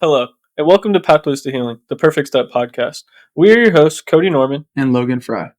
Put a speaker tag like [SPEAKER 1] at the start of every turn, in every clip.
[SPEAKER 1] Hello, and welcome to Pathways to Healing, the Perfect Step podcast. We are your hosts, Cody Norman
[SPEAKER 2] and Logan Fry,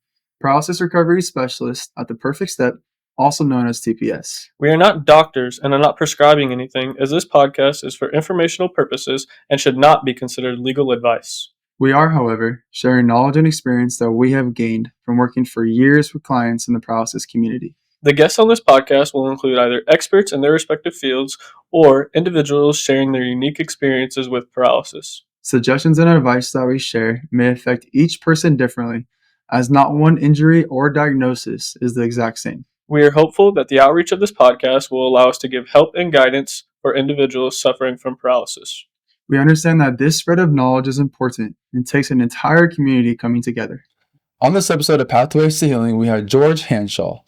[SPEAKER 2] paralysis recovery specialist at the Perfect Step, also known as TPS.
[SPEAKER 1] We are not doctors and are not prescribing anything, as this podcast is for informational purposes and should not be considered legal advice.
[SPEAKER 2] We are, however, sharing knowledge and experience that we have gained from working for years with clients in the paralysis community.
[SPEAKER 1] The guests on this podcast will include either experts in their respective fields or individuals sharing their unique experiences with paralysis.
[SPEAKER 2] Suggestions and advice that we share may affect each person differently, as not one injury or diagnosis is the exact same.
[SPEAKER 1] We are hopeful that the outreach of this podcast will allow us to give help and guidance for individuals suffering from paralysis.
[SPEAKER 2] We understand that this spread of knowledge is important and takes an entire community coming together.
[SPEAKER 3] On this episode of Pathways to Healing, we have George Hanshaw.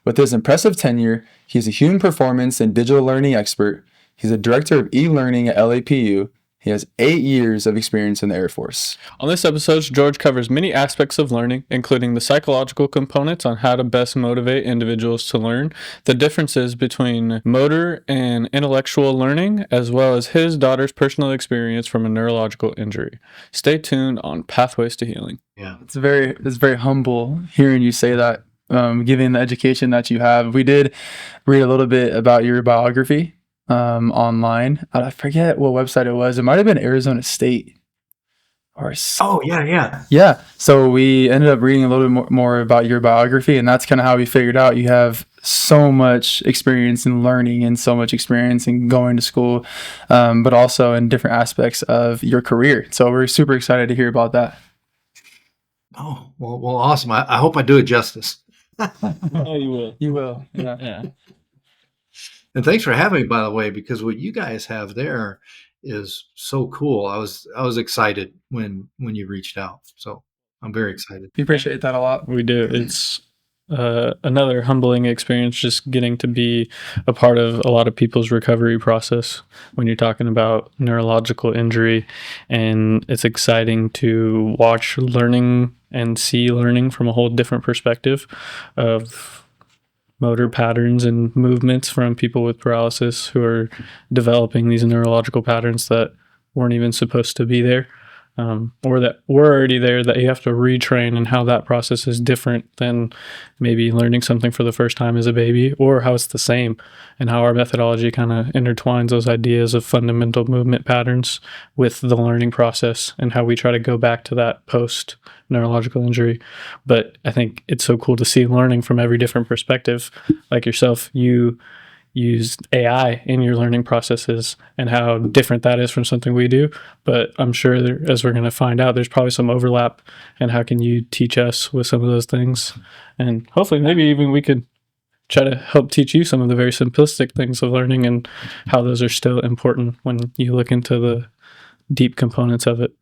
[SPEAKER 3] With his impressive tenure, he's a human performance and digital learning expert. He's a director of e-learning at LAPU. He has 8 years of experience in the Air Force.
[SPEAKER 1] On this episode, George covers many aspects of learning, including the psychological components on how to best motivate individuals to learn, the differences between motor and intellectual learning, as well as his daughter's personal experience from a neurological injury. Stay tuned on Pathways to Healing.
[SPEAKER 3] Yeah, it's very humble hearing you say that, given the education that you have. We did read a little bit about your biography online. I forget what website it was. It might have been Arizona State or yeah. So we ended up reading a little bit more about your biography, and that's kind of how we figured out you have so much experience in learning and so much experience in going to school, but also in different aspects of your career. So we're super excited to hear about that.
[SPEAKER 4] Oh, well, awesome. I hope I do it justice.
[SPEAKER 1] Oh, you will.
[SPEAKER 3] You will. Yeah.
[SPEAKER 4] And thanks for having me, by the way, because what you guys have there is so cool. I was excited when you reached out. So I'm very excited.
[SPEAKER 3] We appreciate that a lot.
[SPEAKER 1] We do. It's another humbling experience just getting to be a part of a lot of people's recovery process when you're talking about neurological injury. And it's exciting to watch learning and see learning from a whole different perspective of motor patterns and movements from people with paralysis who are developing these neurological patterns that weren't even supposed to be there, or that were already there that you have to retrain, and how that process is different than maybe learning something for the first time as a baby, or how it's the same, and how our methodology kind of intertwines those ideas of fundamental movement patterns with the learning process, and how we try to go back to that post neurological injury. But I think it's so cool to see learning from every different perspective. Like yourself, you used AI in your learning processes, and how different that is from something we do. But I'm sure as we're going to find out, there's probably some overlap. And how can you teach us with some of those things? And hopefully maybe even we could try to help teach you some of the very simplistic things of learning, and how those are still important when you look into the deep components of it.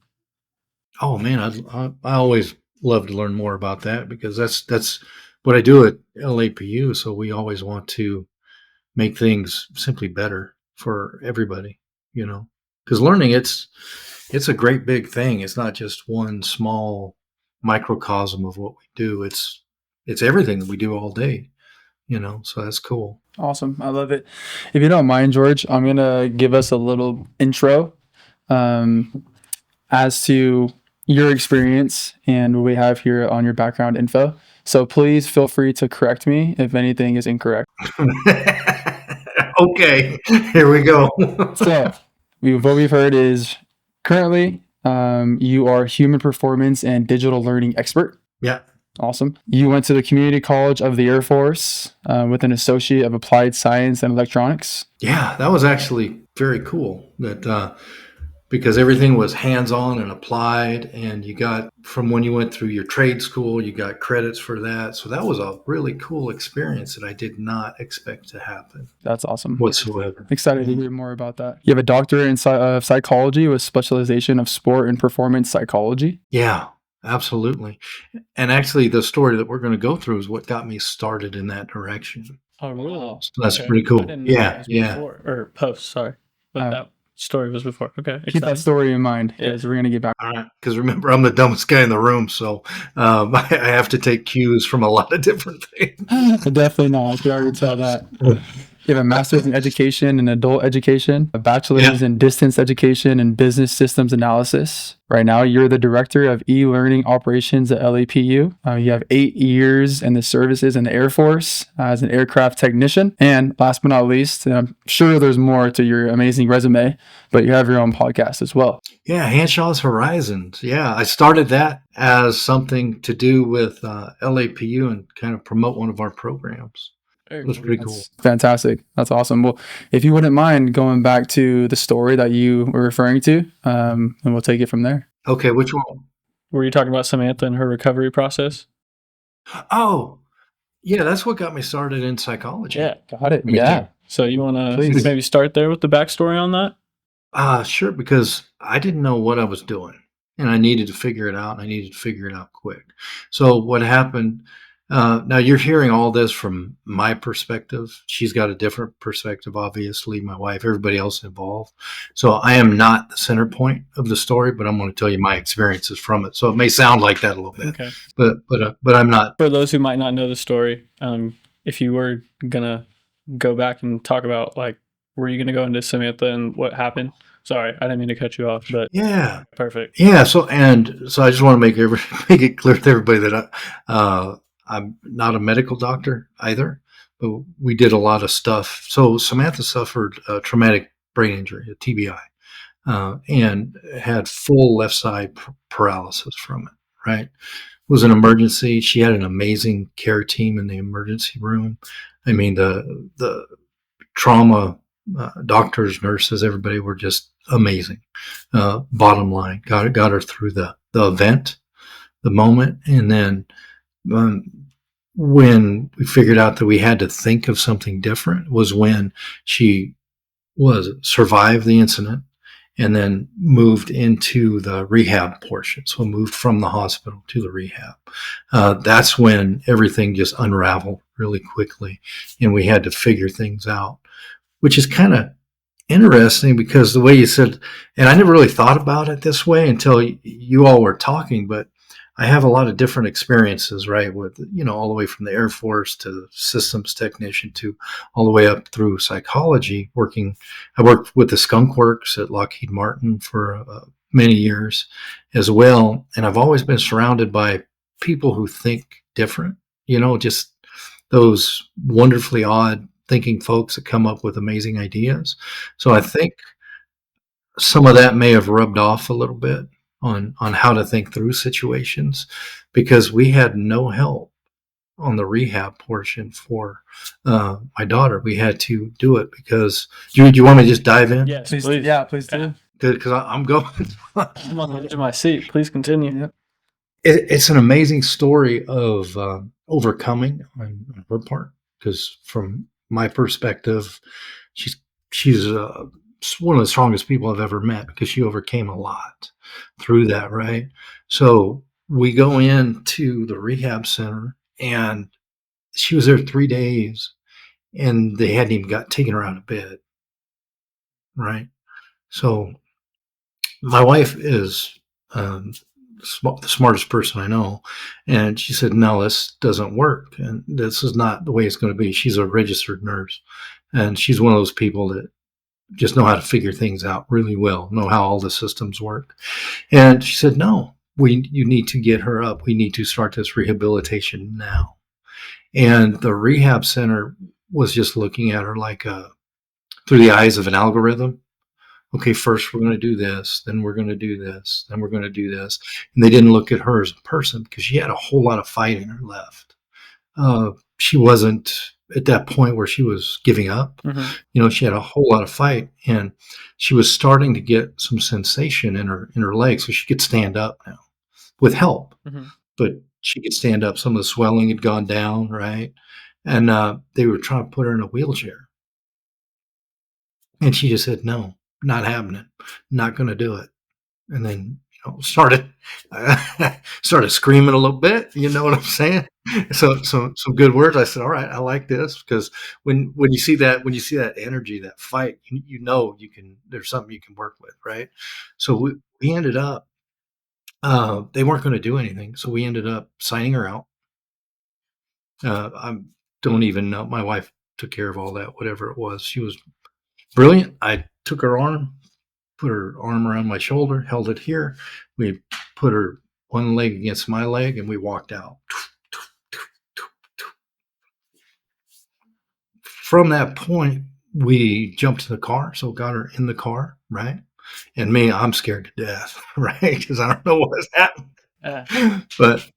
[SPEAKER 4] Oh man, I always love to learn more about that, because that's what I do at LAPU. So we always want to make things simply better for everybody, because learning, it's a great big thing. It's not just one small microcosm of what we do. It's everything that we do all day, so that's cool.
[SPEAKER 3] Awesome. I love it. If you don't mind, George, I'm going to give us a little intro as to your experience and what we have here on your background info. So please feel free to correct me if anything is incorrect.
[SPEAKER 4] Okay, here we go.
[SPEAKER 3] So what we've heard is currently you are human performance and digital learning expert.
[SPEAKER 4] Yeah.
[SPEAKER 3] Awesome. You went to the Community College of the Air Force with an Associate of Applied Science and Electronics.
[SPEAKER 4] Yeah, that was actually very cool. That because everything was hands-on and applied, and you got, from when you went through your trade school, you got credits for that. So that was a really cool experience that I did not expect to happen.
[SPEAKER 3] That's awesome.
[SPEAKER 4] Whatsoever.
[SPEAKER 3] Excited to hear more about that. You have a doctorate in psychology with specialization of sport and performance psychology.
[SPEAKER 4] Yeah, absolutely. And actually, the story that we're going to go through is what got me started in that direction.
[SPEAKER 1] Oh, really?
[SPEAKER 4] So that's pretty cool. Yeah.
[SPEAKER 1] Before, or post, sorry. But that story was before. Okay.
[SPEAKER 3] Keep that story in mind, because we're going to get back.
[SPEAKER 4] All right. Because remember, I'm the dumbest guy in the room, so I have to take cues from a lot of different things.
[SPEAKER 3] Definitely not. I can already tell that. You have a master's in education and adult education, a bachelor's
[SPEAKER 4] Yeah.
[SPEAKER 3] in distance education and business systems analysis. Right now, you're the director of e-learning operations at LAPU. You have 8 years in the services in the Air Force as an aircraft technician. And last but not least, and I'm sure there's more to your amazing resume, but you have your own podcast as well.
[SPEAKER 4] Yeah, Hanshaw's Horizons. Yeah, I started that as something to do with LAPU and kind of promote one of our programs. It was pretty cool.
[SPEAKER 3] That's fantastic. That's awesome. Well, if you wouldn't mind going back to the story that you were referring to, and we'll take it from there.
[SPEAKER 4] Okay, which one?
[SPEAKER 1] Were you talking about Samantha and her recovery process?
[SPEAKER 4] Oh, yeah, that's what got me started in psychology.
[SPEAKER 1] Yeah.
[SPEAKER 3] Got it.
[SPEAKER 4] Me
[SPEAKER 3] Yeah.
[SPEAKER 4] too.
[SPEAKER 1] So you want to
[SPEAKER 3] Please.
[SPEAKER 1] maybe start there with the backstory on that?
[SPEAKER 4] Sure, because I didn't know what I was doing and I needed to figure it out and I needed to figure it out quick. So what happened, now you're hearing all this from my perspective. She's got a different perspective, obviously, my wife, everybody else involved. So I am not the center point of the story, but I'm going to tell you my experiences from it. So it may sound like that a little bit,
[SPEAKER 1] Okay.
[SPEAKER 4] but I'm not.
[SPEAKER 1] For those who might not know the story, if you were gonna go back and talk about, like, were you gonna go into Samantha and what happened? Sorry, I didn't mean to cut you off, but
[SPEAKER 4] Yeah.
[SPEAKER 1] perfect.
[SPEAKER 4] Yeah. So I just want to make it clear to everybody that I'm not a medical doctor either, but we did a lot of stuff. So Samantha suffered a traumatic brain injury, a TBI, and had full left side paralysis from it. Right. It was an emergency. She had an amazing care team in the emergency room. I mean, the trauma doctors, nurses, everybody were just amazing. Bottom line, got her through the event, the moment, and then when we figured out that we had to think of something different was when she survived the incident and then moved into the rehab portion. So moved from the hospital to the rehab. That's when everything just unraveled really quickly, and we had to figure things out, which is kind of interesting because the way you said, and I never really thought about it this way until you all were talking, but I have a lot of different experiences, right? With, all the way from the Air Force to systems technician to all the way up through psychology I worked with the Skunk Works at Lockheed Martin for many years as well. And I've always been surrounded by people who think different, just those wonderfully odd thinking folks that come up with amazing ideas. So I think some of that may have rubbed off a little bit on how to think through situations, because we had no help on the rehab portion for my daughter. We had to do it because do you want me to just dive in?
[SPEAKER 1] Yes,
[SPEAKER 3] Please.
[SPEAKER 1] please.
[SPEAKER 3] Yeah, please do.
[SPEAKER 4] Because I'm going.
[SPEAKER 1] I'm on the edge of my seat. Please continue.
[SPEAKER 3] Yep.
[SPEAKER 4] It's an amazing story of overcoming on her part, because from my perspective, she's one of the strongest people I've ever met, because she overcame a lot through that, right? So we go into the rehab center, and she was there 3 days, and they hadn't even taken her out of bed, right? So my wife is the smartest person I know, and she said, "No, this doesn't work, and this is not the way it's going to be." She's a registered nurse, and she's one of those people that just know how to figure things out really well, know how all the systems work. And she said, "No, you need to get her up. We need to start this rehabilitation now." And the rehab center was just looking at her like through the eyes of an algorithm. Okay, first we're going to do this, then we're going to do this, then we're going to do this. And they didn't look at her as a person, because she had a whole lot of fight in her left. She wasn't at that point where she was giving up.
[SPEAKER 1] Mm-hmm.
[SPEAKER 4] She had a whole lot of fight, and she was starting to get some sensation in her legs, so she could stand up now with help.
[SPEAKER 1] Mm-hmm.
[SPEAKER 4] But she could stand up. Some of the swelling had gone down, right? And they were trying to put her in a wheelchair, and she just said, "No, not happening. Not going to do it." And then started screaming a little bit. You know what I'm saying? So some good words. I said, "All right, I like this," because when you see that energy, that fight, you can. There's something you can work with, right? So we ended up. They weren't going to do anything, so we ended up signing her out. I don't even know. My wife took care of all that, whatever it was. She was brilliant. I took her arm, put her arm around my shoulder, held it here. We put her one leg against my leg, and we walked out. From that point, we jumped to the car, so got her in the car, right? And me, I'm scared to death, right? Because I don't know what's happening. But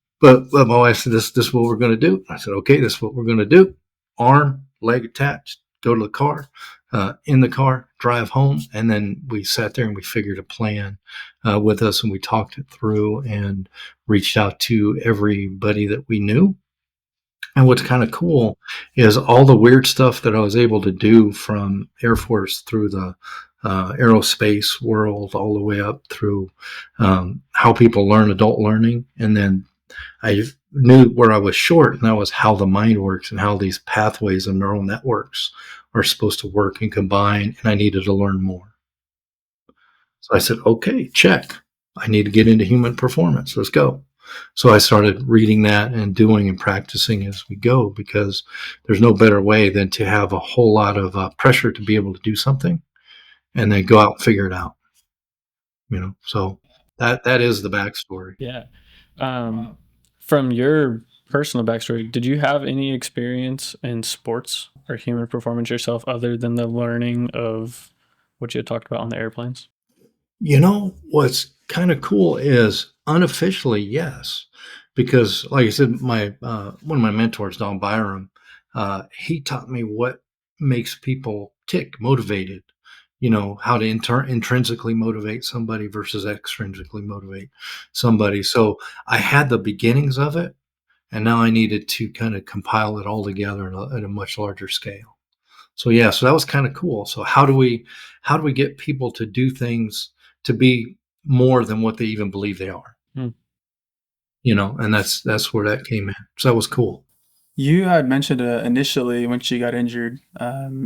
[SPEAKER 4] my wife said, this is what we're going to do. I said, okay, this is what we're going to do. Arm, leg attached, go to the car, in the car, drive home. And then we sat there and we figured a plan with us, and we talked it through and reached out to everybody that we knew. And what's kind of cool is all the weird stuff that I was able to do from Air Force through the aerospace world, all the way up through how people learn adult learning. And then I knew where I was short, and that was how the mind works and how these pathways and neural networks are supposed to work and combine. And I needed to learn more. So I said, okay, check. I need to get into human performance. Let's go. So I started reading that and doing and practicing as we go, because there's no better way than to have a whole lot of pressure to be able to do something and then go out and figure it out. So that is the backstory.
[SPEAKER 1] Yeah. From your personal backstory, did you have any experience in sports or human performance yourself other than the learning of what you had talked about on the airplanes?
[SPEAKER 4] What's kind of cool is unofficially, yes, because like I said, my one of my mentors, Don Byram, he taught me what makes people tick, motivated. How to intrinsically motivate somebody versus extrinsically motivate somebody. So I had the beginnings of it, and now I needed to kind of compile it all together at a much larger scale. So yeah, so that was kind of cool. So how do we get people to do things to be more than what they even believe they are? And that's where that came in. So that was cool.
[SPEAKER 3] You had mentioned initially when she got injured,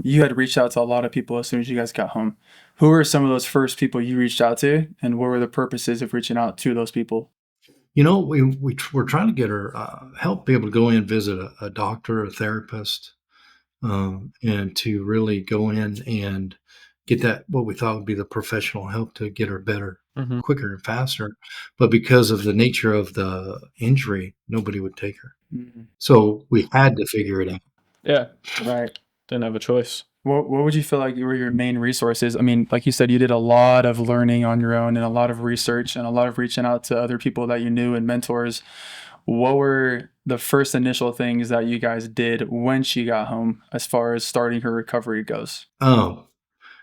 [SPEAKER 3] you had reached out to a lot of people as soon as you guys got home. Who were some of those first people you reached out to, and what were the purposes of reaching out to those people?
[SPEAKER 4] We're trying to get her help be able to go in and visit a doctor, a therapist, and to really go in and get that what we thought would be the professional help to get her better quicker and faster. But because of the nature of the injury, nobody would take her. So we had to figure it out.
[SPEAKER 1] Yeah, right. Didn't have a choice.
[SPEAKER 3] What would you feel like were your main resources? I mean, like you said, you did a lot of learning on your own and a lot of research and a lot of reaching out to other people that you knew and mentors. What were the first initial things that you guys did when she got home as far as starting her recovery goes?
[SPEAKER 4] Oh,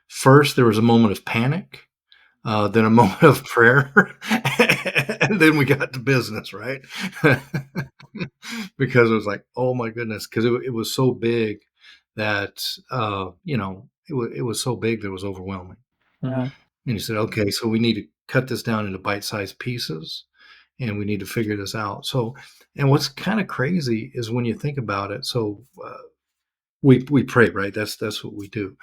[SPEAKER 4] first there was a moment of panic, then a moment of prayer, and then we got to business, right? Because it was like, oh my goodness, because it was so big that it was so big that it was overwhelming. And you said, okay, so we need to cut this down into bite-sized pieces, and we need to figure this out. So, and what's kind of crazy is when you think about it. So we pray, right? That's what we do.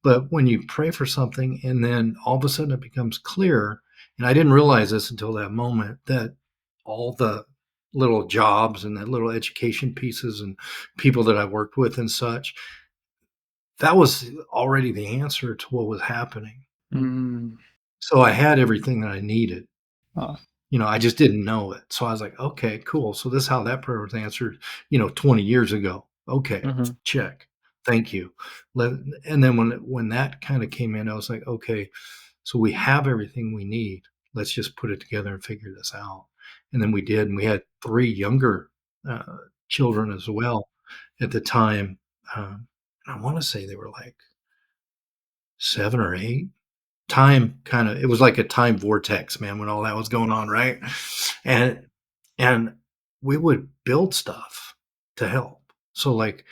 [SPEAKER 4] But when you pray for something, and then all of a sudden it becomes clear, and I didn't realize this until that moment, that all the little jobs and the little education pieces and people that I worked with and such, that was already the answer to what was happening. So I had everything that I needed. I just didn't know it. So I was like, okay, cool. So this is how that prayer was answered, 20 years ago. Okay, check. Thank you. And then when that kind of came in, I was like, okay, so we have everything we need. Let's just put it together and figure this out. And then we did. And we had 3 younger children as well at the time. I want to say they were like 7 or 8. Time it was like a time vortex, man, when all that was going on, right? And we would build stuff to help. So like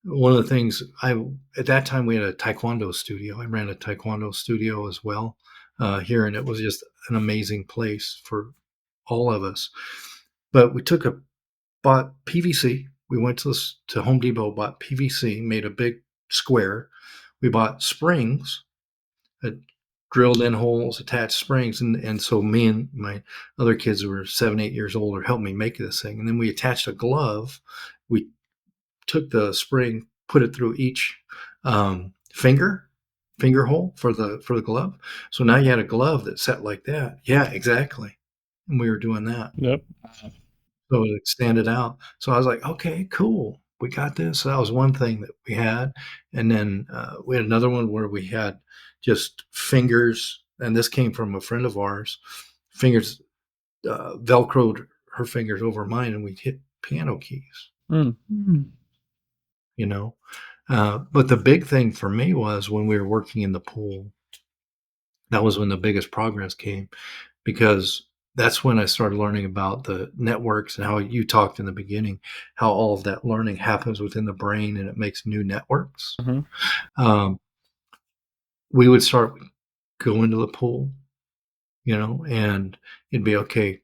[SPEAKER 4] one of the things at that time we had a taekwondo studio. I ran a taekwondo studio as well here, and it was just an amazing place for all of us. But we bought PVC. We went to Home Depot, bought PVC, made a big square. We bought springs, drilled in holes, attached springs. And so me and my other kids who were 7, 8 years older helped me make this thing. And then we attached a glove. We took the spring, put it through each finger hole for the glove. So now you had a glove that set like that. Yeah, exactly. And we were doing that.
[SPEAKER 1] Yep.
[SPEAKER 4] So it extended out. So I was like, okay, cool. We got this. So that was one thing that we had. And then we had another one where we had just fingers, and this came from a friend of ours, fingers Velcroed her fingers over mine, and we'd hit piano keys,
[SPEAKER 1] Mm.
[SPEAKER 4] you know. But the big thing for me was when we were working in the pool, that was when the biggest progress came, because that's when I started learning about the networks and how you talked in the beginning, how all of that learning happens within the brain and it makes new networks.
[SPEAKER 1] Hmm.
[SPEAKER 4] Um, we would start going to the pool, and it'd be okay.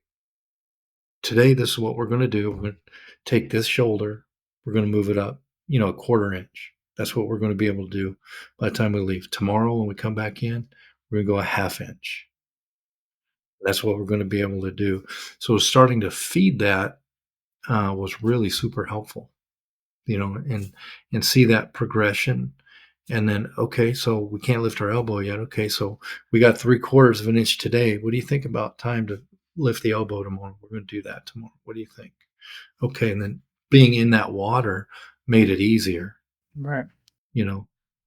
[SPEAKER 4] Today, this is what we're going to do. We're going to take this shoulder, we're going to move it up, a quarter inch. That's what we're going to be able to do by the time we leave. Tomorrow, when we come back in, we're going to go a half inch. That's what we're going to be able to do. So starting to feed that was really super helpful, and see that progression. And then, okay, so we can't lift our elbow yet. Okay, so we got 3/4 of an inch today. What do you think about time to lift the elbow tomorrow? We're going to do that tomorrow. What do you think? Okay, and then being in that water made it easier,
[SPEAKER 3] Right.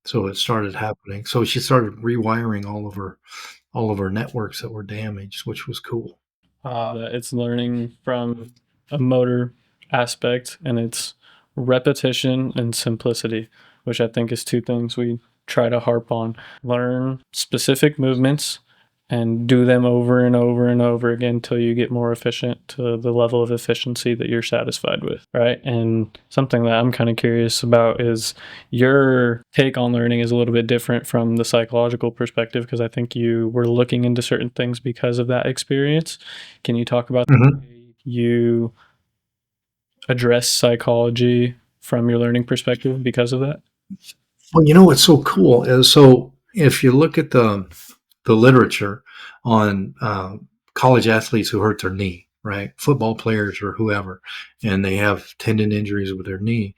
[SPEAKER 4] So it started happening. So she started rewiring all of her networks that were damaged, which was cool.
[SPEAKER 1] That it's learning from a motor aspect, and it's repetition and simplicity, which I think is two things we try to harp on. Learn specific movements and do them over and over and over again until you get more efficient to the level of efficiency that you're satisfied with, right? And something that I'm kind of curious about is your take on learning is a little bit different from the psychological perspective, because I think you were looking into certain things because of that experience. Can you talk about the
[SPEAKER 4] Mhm.
[SPEAKER 1] way you address psychology from your learning perspective because of that?
[SPEAKER 4] Well, what's so cool is, so if you look at the literature on college athletes who hurt their knee, right? Football players or whoever, and they have tendon injuries with their knee.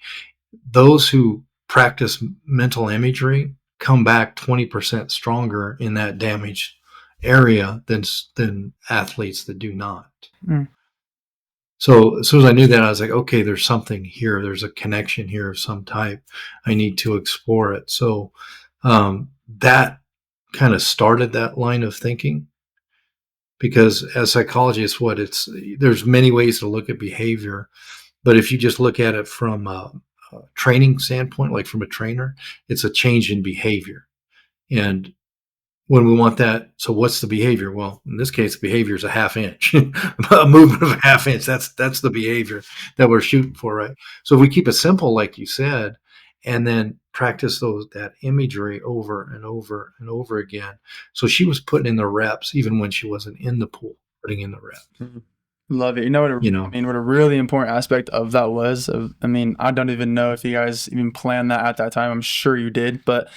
[SPEAKER 4] Those who practice mental imagery come back 20% stronger in that damaged area than athletes that do not.
[SPEAKER 3] Mm.
[SPEAKER 4] So as soon as I knew that, I was like, okay, there's something here. There's a connection here of some type. I need to explore it. So that kind of started that line of thinking, because as psychologists, there's many ways to look at behavior, but if you just look at it from a training standpoint, like from a trainer, it's a change in behavior. And when we want that, so what's the behavior? Well, in this case, the behavior is a half inch, a movement of a half inch. That's the behavior that we're shooting for, right? So if we keep it simple, like you said, and then practice that imagery over and over and over again. So she was putting in the reps even when she wasn't in the pool, putting in the reps.
[SPEAKER 3] Love it. You know what?
[SPEAKER 4] You know.
[SPEAKER 3] I mean, what a really important aspect of that was. I don't even know if you guys even planned that at that time. I'm sure you did, but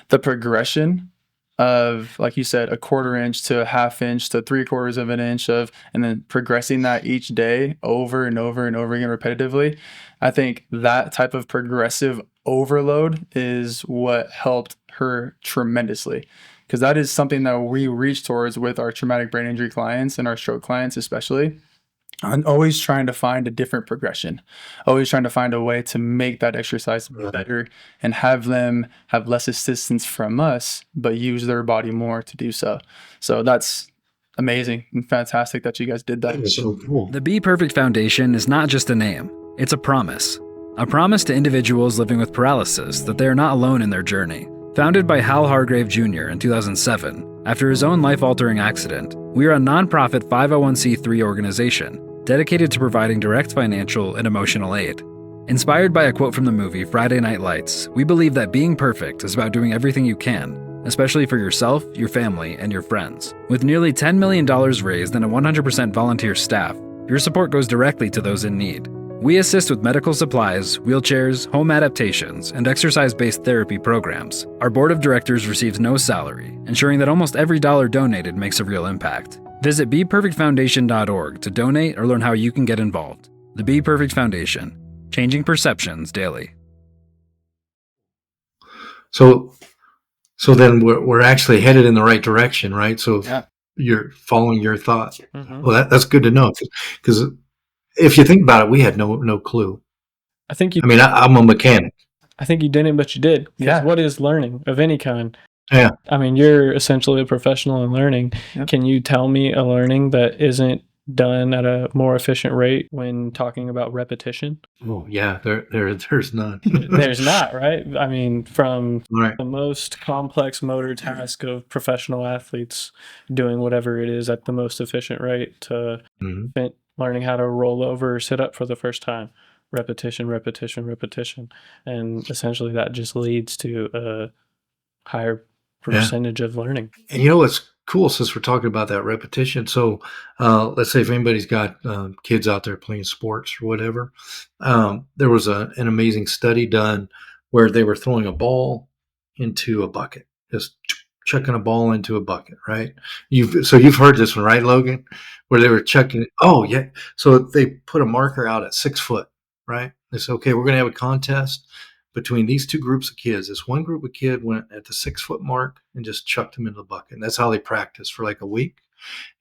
[SPEAKER 3] the progression of, like you said, a quarter inch to a half inch to 3/4 of an inch and then progressing that each day over and over and over again repetitively. I think that type of progressive overload is what helped her tremendously, because that is something that we reach towards with our traumatic brain injury clients and our stroke clients, especially. I'm always trying to find a different progression, always trying to find a way to make that exercise better and have them have less assistance from us, but use their body more to do so. So that's amazing and fantastic that you guys did that.
[SPEAKER 4] That was so cool.
[SPEAKER 5] The Be Perfect Foundation is not just a name, it's a promise. A promise to individuals living with paralysis that they are not alone in their journey. Founded by Hal Hargrave Jr. in 2007, after his own life-altering accident, we are a nonprofit 501c3 organization dedicated to providing direct financial and emotional aid. Inspired by a quote from the movie Friday Night Lights, we believe that being perfect is about doing everything you can, especially for yourself, your family, and your friends. With nearly $10 million raised and a 100% volunteer staff, your support goes directly to those in need. We assist with medical supplies, wheelchairs, home adaptations, and exercise-based therapy programs. Our board of directors receives no salary, ensuring that almost every dollar donated makes a real impact. Visit BePerfectFoundation.org to donate or learn how you can get involved. The Be Perfect Foundation, changing perceptions daily.
[SPEAKER 4] So then we're actually headed in the right direction, right? So
[SPEAKER 3] Yeah.
[SPEAKER 4] you're following your thought.
[SPEAKER 1] Mhm.
[SPEAKER 4] Well, that's good to know, because if you think about it, we had no clue.
[SPEAKER 1] I think you
[SPEAKER 4] I mean, I'm a mechanic.
[SPEAKER 1] I think you didn't, but you did. 'Cause
[SPEAKER 3] Yeah.
[SPEAKER 1] what is learning of any kind?
[SPEAKER 4] Yeah.
[SPEAKER 1] I mean, you're essentially a professional in learning.
[SPEAKER 3] Yep.
[SPEAKER 1] Can you tell me a learning that isn't done at a more efficient rate when talking about repetition?
[SPEAKER 4] Oh yeah, there's none.
[SPEAKER 1] There's not, right? I mean, from
[SPEAKER 4] Right.
[SPEAKER 1] the most complex motor task of professional athletes doing whatever it is at the most efficient rate to
[SPEAKER 4] Mhm.
[SPEAKER 1] learning how to roll over or sit up for the first time. Repetition, repetition, repetition. And essentially that just leads to a higher
[SPEAKER 4] Yeah.
[SPEAKER 1] percentage of learning.
[SPEAKER 4] And you know what's cool, since we're talking about that repetition? So let's say if anybody's got kids out there playing sports or whatever, there was an amazing study done where they were throwing a ball into a bucket, just chucking a ball into a bucket, right? You've heard this one, right, Logan? Where they were chucking it. Oh yeah. So they put a marker out at 6 foot, right? They said, okay, we're going to have a contest between these two groups of kids. This one group of kid went at the 6 foot mark and just chucked him into the bucket. And that's how they practiced for like a week.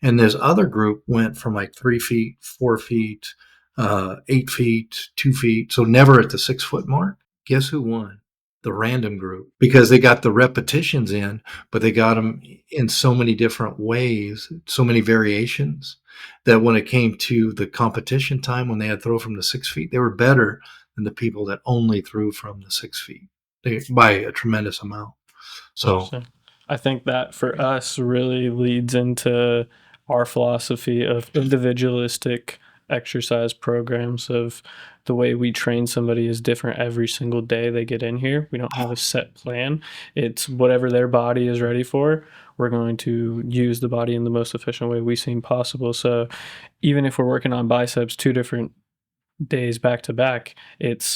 [SPEAKER 4] And this other group went from like 3 feet, 4 feet, 8 feet, 2 feet. So never at the 6 foot mark. Guess who won? The random group, because they got the repetitions in, but they got them in so many different ways, so many variations, that when it came to the competition time, when they had to throw from the 6 feet, they were better than the people that only threw from the 6 feet by a tremendous amount. So
[SPEAKER 1] I think that for us really leads into our philosophy of individualistic exercise programs. Of the way we train somebody is different every single day they get in here. We don't have a set plan. It's whatever their body is ready for. We're going to use the body in the most efficient way we seem possible. So even if we're working on biceps 2 different days back to back,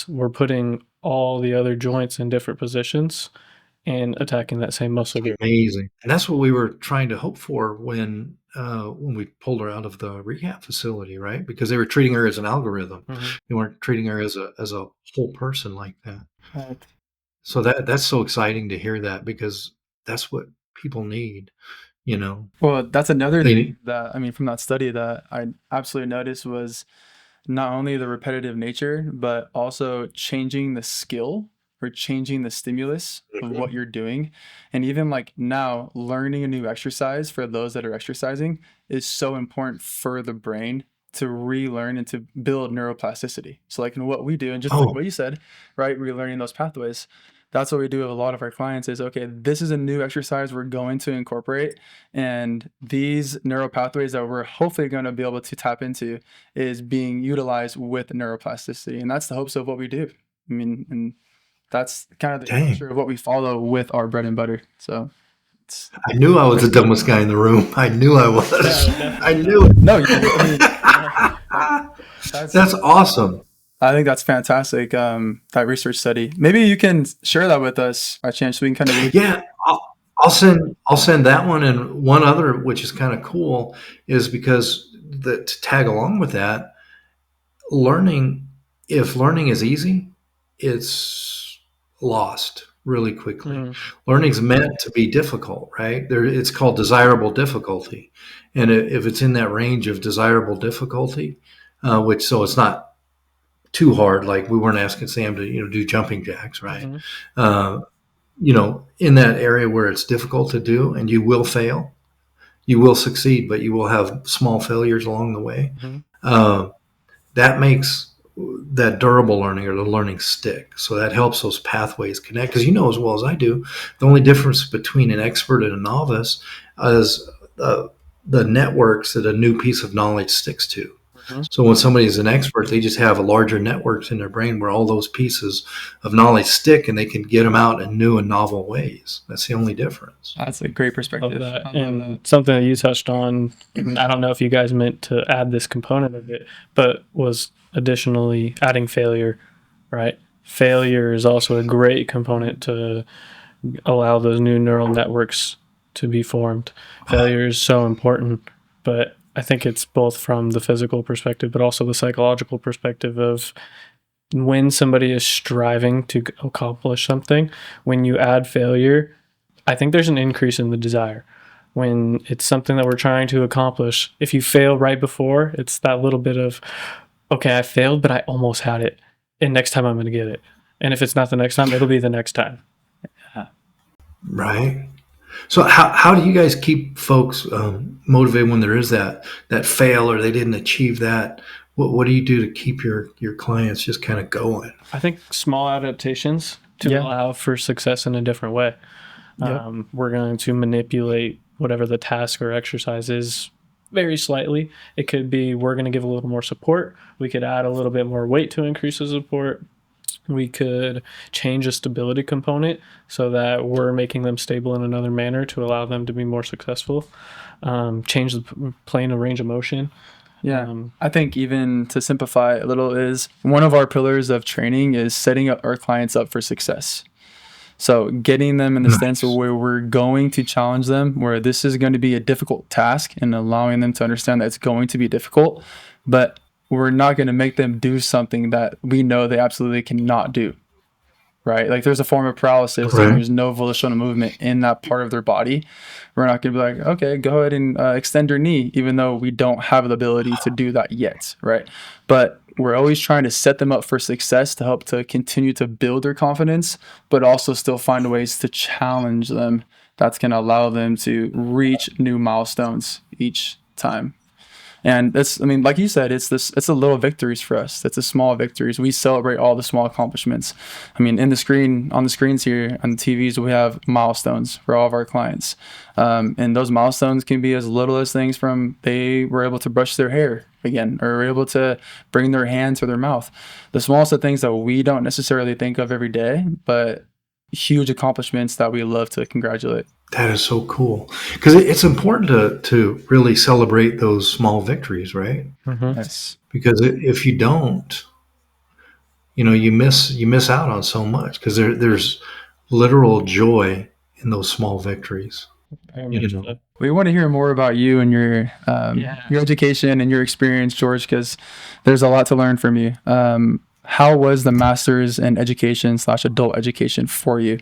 [SPEAKER 1] we're putting all the other joints in different positions and attacking that same muscle group.
[SPEAKER 4] amazing. And that's what we were trying to hope for when we pulled her out of the rehab facility, right? Because they were treating her as an algorithm. They weren't treating her as a whole person like that.
[SPEAKER 3] Right.
[SPEAKER 4] So that's so exciting to hear that, because that's what people need, you know.
[SPEAKER 3] Well, that's another
[SPEAKER 4] They
[SPEAKER 3] thing that, I mean, from that study that I absolutely noticed was not only the repetitive nature, but also changing the skill or changing the stimulus of what you're doing. And even like now, learning a new exercise for those that are exercising is so important for the brain to relearn and to build neuroplasticity. So like in what we do, and just like what you said, right, relearning those pathways. That's what we do with a lot of our clients is, okay, this is a new exercise we're going to incorporate. And these neural pathways that we're hopefully going to be able to tap into is being utilized with neuroplasticity. And that's the hopes of what we do. I mean, and that's kind of the structure of what we follow with our bread and butter. So
[SPEAKER 4] I knew I was the dumbest guy in the room. I knew I was.
[SPEAKER 1] Yeah,
[SPEAKER 4] I knew it.
[SPEAKER 3] no, I mean,
[SPEAKER 4] That's awesome.
[SPEAKER 3] I think that's fantastic. That research study. Maybe you can share that with us by chance, so we can kind of
[SPEAKER 4] Yeah, I'll send that one, and one other which is kind of cool is because to tag along with that, learning. If learning is easy, it's lost really quickly. Learning's meant to be difficult, right? It's called desirable difficulty, and if it's in that range of desirable difficulty, so it's not too hard. Like we weren't asking Sam to do jumping jacks, right? In that area where it's difficult to do, and you will fail, you will succeed, but you will have small failures along the way. That makes that durable learning or the learning stick. So that helps those pathways connect. Because as well as I do, the only difference between an expert and a novice is the networks that a new piece of knowledge sticks to. So when somebody is an expert, they just have a larger networks in their brain where all those pieces of knowledge stick, and they can get them out in new and novel ways. That's the only difference.
[SPEAKER 3] That's a great perspective.
[SPEAKER 1] And something that you touched on, I don't know if you guys meant to add this component of it, but was additionally adding failure, right? Failure is also a great component to allow those new neural networks to be formed. Failure is so important, but I think it's both from the physical perspective, but also the psychological perspective of when somebody is striving to accomplish something, when you add failure, I think there's an increase in the desire. When it's something that we're trying to accomplish, if you fail right before, it's that little bit of, okay, I failed, but I almost had it. And next time I'm going to get it. And if it's not the next time, it'll be the next time.
[SPEAKER 4] Right. So how do you guys keep folks motivated when there is that fail or they didn't achieve that? What do you do to keep your clients just kind of going?
[SPEAKER 1] I think small adaptations to allow for success in a different way.
[SPEAKER 3] Yep.
[SPEAKER 1] We're going to manipulate whatever the task or exercise is very slightly. It could be we're going to give a little more support. We could add a little bit more weight to increase the support. We could change the stability component so that we're making them stable in another manner to allow them to be more successful. Change the plane of range of motion.
[SPEAKER 3] Yeah. I think even to simplify a little is one of our pillars of training is setting up our clients up for success. So getting them in the stance of where we're going to challenge them, where this is going to be a difficult task and allowing them to understand that it's going to be difficult, but we're not going to make them do something that we know they absolutely cannot do, right? Like there's a form of paralysis and there's no volitional movement in that part of their body. We're not going to be like, okay, go ahead and extend your knee, even though we don't have the ability to do that yet, right? But we're always trying to set them up for success to help to continue to build their confidence, but also still find ways to challenge them that's going to allow them to reach new milestones each time. And that's, I mean, like you said, it's the little victories for us. It's the small victories. We celebrate all the small accomplishments. I mean, on the screens here, on the TVs, we have milestones for all of our clients. And those milestones can be as little as things from they were able to brush their hair again, or were able to bring their hand to their mouth. The smallest of things that we don't necessarily think of every day, but huge accomplishments that we love to congratulate.
[SPEAKER 4] That is so cool, because it's important to really celebrate those small victories, right?
[SPEAKER 1] Mm-hmm.
[SPEAKER 3] Yes.
[SPEAKER 4] Because if you don't, you miss out on so much, because there's literal joy in those small victories.
[SPEAKER 3] We want to hear more about you and your education and your experience, George, because there's a lot to learn from you. How was the master's in education / adult education for you?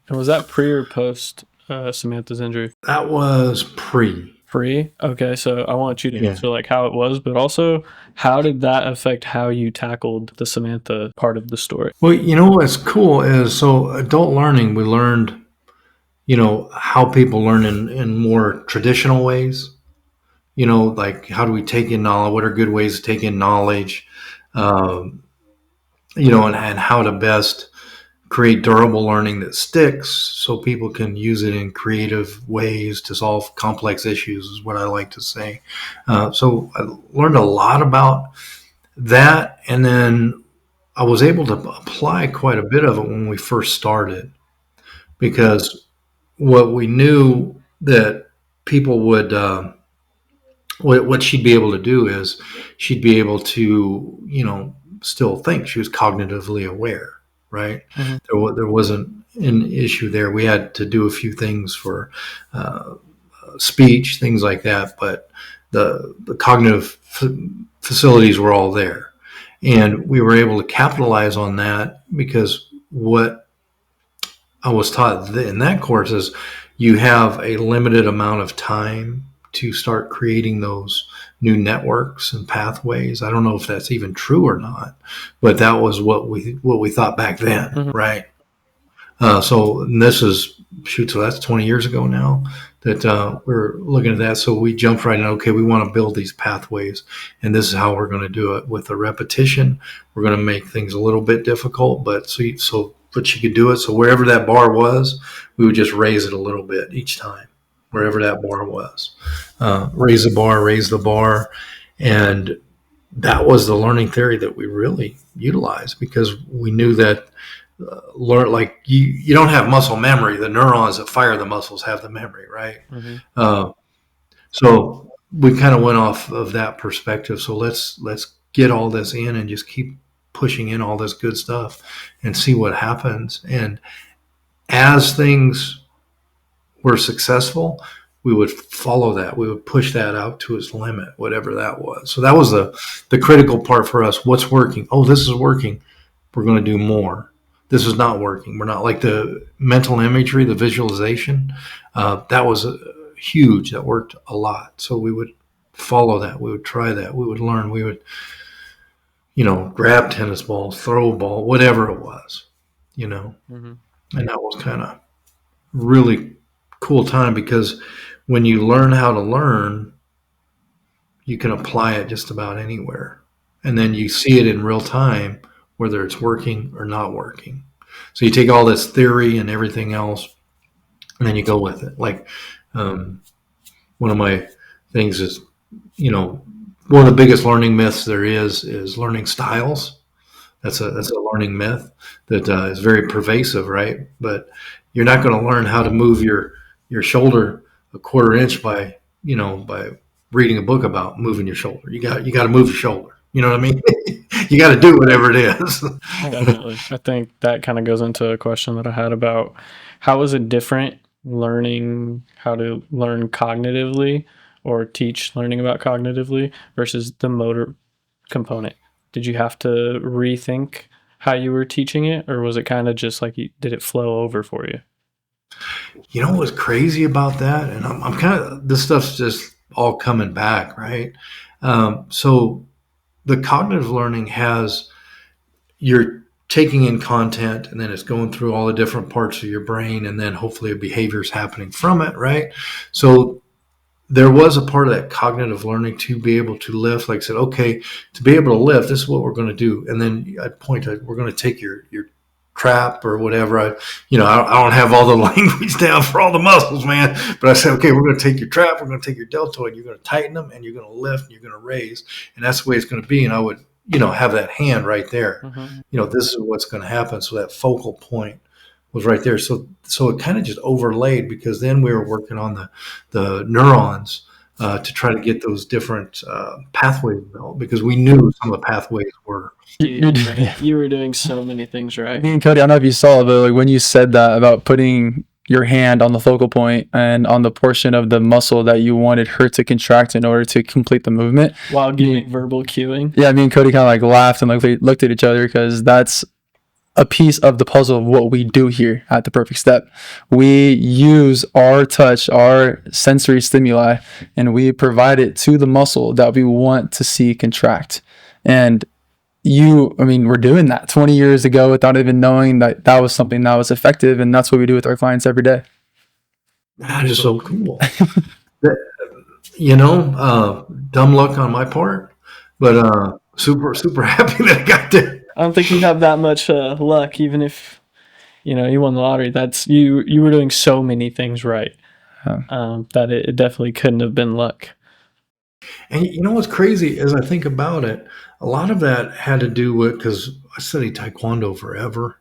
[SPEAKER 1] And was that pre or post Samantha's injury?
[SPEAKER 4] That was pre.
[SPEAKER 1] Okay, so I want you to answer like how it was, but also how did that affect how you tackled the Samantha part of the story?
[SPEAKER 4] Well, what's cool is, so adult learning, we learned, how people learn in more traditional ways. Like how do we take in knowledge? What are good ways to take in knowledge? And how to best create durable learning that sticks so people can use it in creative ways to solve complex issues, is what I like to say. So I learned a lot about that. And then I was able to apply quite a bit of it when we first started, because what we knew that people would, what she'd be able to do is she'd be able to, still think. She was cognitively aware. Right. Mm-hmm. There wasn't an issue there. We had to do a few things for speech, things like that, but the cognitive facilities were all there, and we were able to capitalize on that, because what I was taught in that course is you have a limited amount of time to start creating those new networks and pathways. I don't know if that's even true or not, but that was what we thought back then, mm-hmm. Right? So this is so that's 20 years ago now that we're looking at that. So we jumped right in. Okay, we want to build these pathways, and this is how we're going to do it. With the repetition, we're going to make things a little bit difficult, but she could do it. So wherever that bar was, we would just raise it a little bit each time. Wherever that bar was, raise the bar. And that was the learning theory that we really utilized, because we knew that like you don't have muscle memory. The neurons that fire the muscles have the memory, right? Mm-hmm. So we kind of went off of that perspective. So let's get all this in and just keep pushing in all this good stuff and see what happens. And as things were successful, we would follow that. We would push that out to its limit, whatever that was. So that was the critical part for us. What's working? Oh, this is working. We're going to do more. This is not working. We're not like the mental imagery, the visualization. That was huge. That worked a lot. So we would follow that. We would try that. We would learn. We would, grab tennis balls, throw a ball, whatever it was,
[SPEAKER 1] Mm-hmm.
[SPEAKER 4] and that was kind of really cool time because when you learn how to learn, you can apply it just about anywhere. And then you see it in real time, whether it's working or not working. So you take all this theory and everything else, and then you go with it. Like one of my things is, one of the biggest learning myths there is learning styles. That's a learning myth that is very pervasive, right? But you're not going to learn how to move your shoulder a quarter inch by reading a book about moving your shoulder. You got to move your shoulder. You know what I mean? You got to do whatever it is.
[SPEAKER 1] Definitely. I think that kind of goes into a question that I had about how is it different learning how to learn cognitively or teach learning about cognitively versus the motor component? Did you have to rethink how you were teaching it, or was it kind of just like did it flow over for you?
[SPEAKER 4] You know what's crazy about that? And I'm kind of, this stuff's just all coming back, right? So the cognitive learning has, you're taking in content and then it's going through all the different parts of your brain and then hopefully a behavior is happening from it, right? So there was a part of that cognitive learning to be able to lift, like I said, okay, to be able to lift, this is what we're going to do. And then I'd point to, we're going to take your trap or whatever. I don't have all the language down for all the muscles, man. But I said, okay, we're going to take your trap, we're going to take your deltoid, you're going to tighten them and you're going to lift and you're going to raise. And that's the way it's going to be. And I would, have that hand right there.
[SPEAKER 1] Mm-hmm.
[SPEAKER 4] This is what's going to happen. So that focal point was right there. So it kind of just overlaid because then we were working on the neurons to try to get those different pathways built because we knew some of the pathways were.
[SPEAKER 1] You were doing so many things right.
[SPEAKER 3] Me and Cody, I don't know if you saw, but like when you said that about putting your hand on the focal point and on the portion of the muscle that you wanted her to contract in order to complete the movement.
[SPEAKER 1] While giving verbal cueing.
[SPEAKER 3] Yeah, me and Cody kind of like laughed and like we looked at each other because that's a piece of the puzzle of what we do here at The Perfect Step. We use our touch, our sensory stimuli, and we provide it to the muscle that we want to see contract. And we're doing that 20 years ago without even knowing that that was something that was effective. And that's what we do with our clients every day.
[SPEAKER 4] That is so cool. Dumb luck on my part, but super, super happy that I got there.
[SPEAKER 1] I don't think you have that much luck, even if you won the lottery. That's you were doing so many things right that it definitely couldn't have been luck.
[SPEAKER 4] And you know what's crazy as I think about it, a lot of that had to do with, because I studied Taekwondo forever,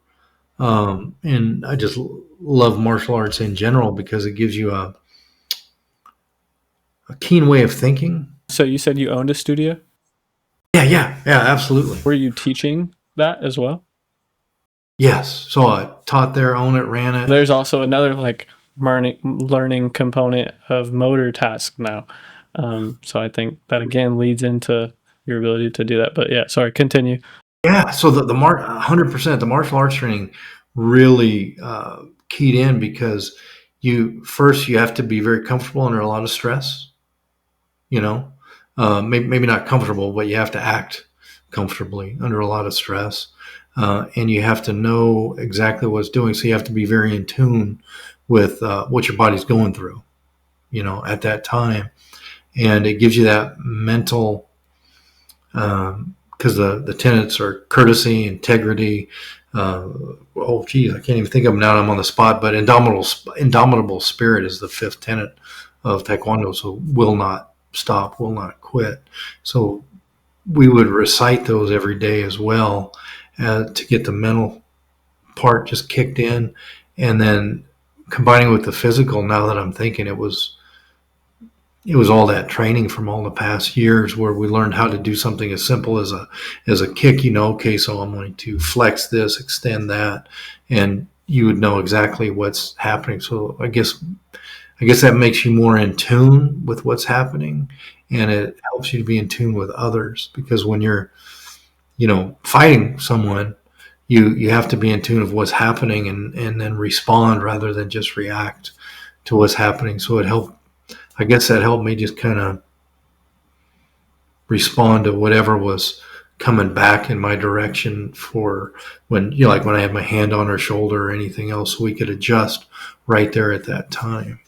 [SPEAKER 4] and I just love martial arts in general because it gives you a keen way of thinking.
[SPEAKER 1] So you said you owned a studio?
[SPEAKER 4] Yeah, absolutely.
[SPEAKER 1] Were you teaching that as well?
[SPEAKER 4] Yes. So I taught there, owned it, ran it.
[SPEAKER 1] There's also another learning component of motor task now. So I think that again leads into your ability to do that. But yeah, sorry, continue.
[SPEAKER 4] Yeah. So the 100%, the martial arts training really keyed in because you have to be very comfortable under a lot of stress. Maybe not comfortable, but you have to act comfortably under a lot of stress. And you have to know exactly what it's doing. So you have to be very in tune with what your body's going through, at that time. And it gives you that mental, because the tenets are courtesy, integrity. I can't even think of them now. I'm on the spot, but indomitable spirit is the fifth tenet of Taekwondo. So will not stop, will not quit. So we would recite those every day as well to get the mental part just kicked in. And then combining with the physical, now that I'm thinking, it was all that training from all the past years where we learned how to do something as simple as a kick. Okay, so I'm going to flex this, extend that, and you would know exactly what's happening. So I guess that makes you more in tune with what's happening, and it helps you to be in tune with others, because when you're fighting someone, you have to be in tune of what's happening and then respond rather than just react to what's happening. So it helped. I guess that helped me just kind of respond to whatever was coming back in my direction for when like when I had my hand on her shoulder or anything else, so we could adjust right there at that time.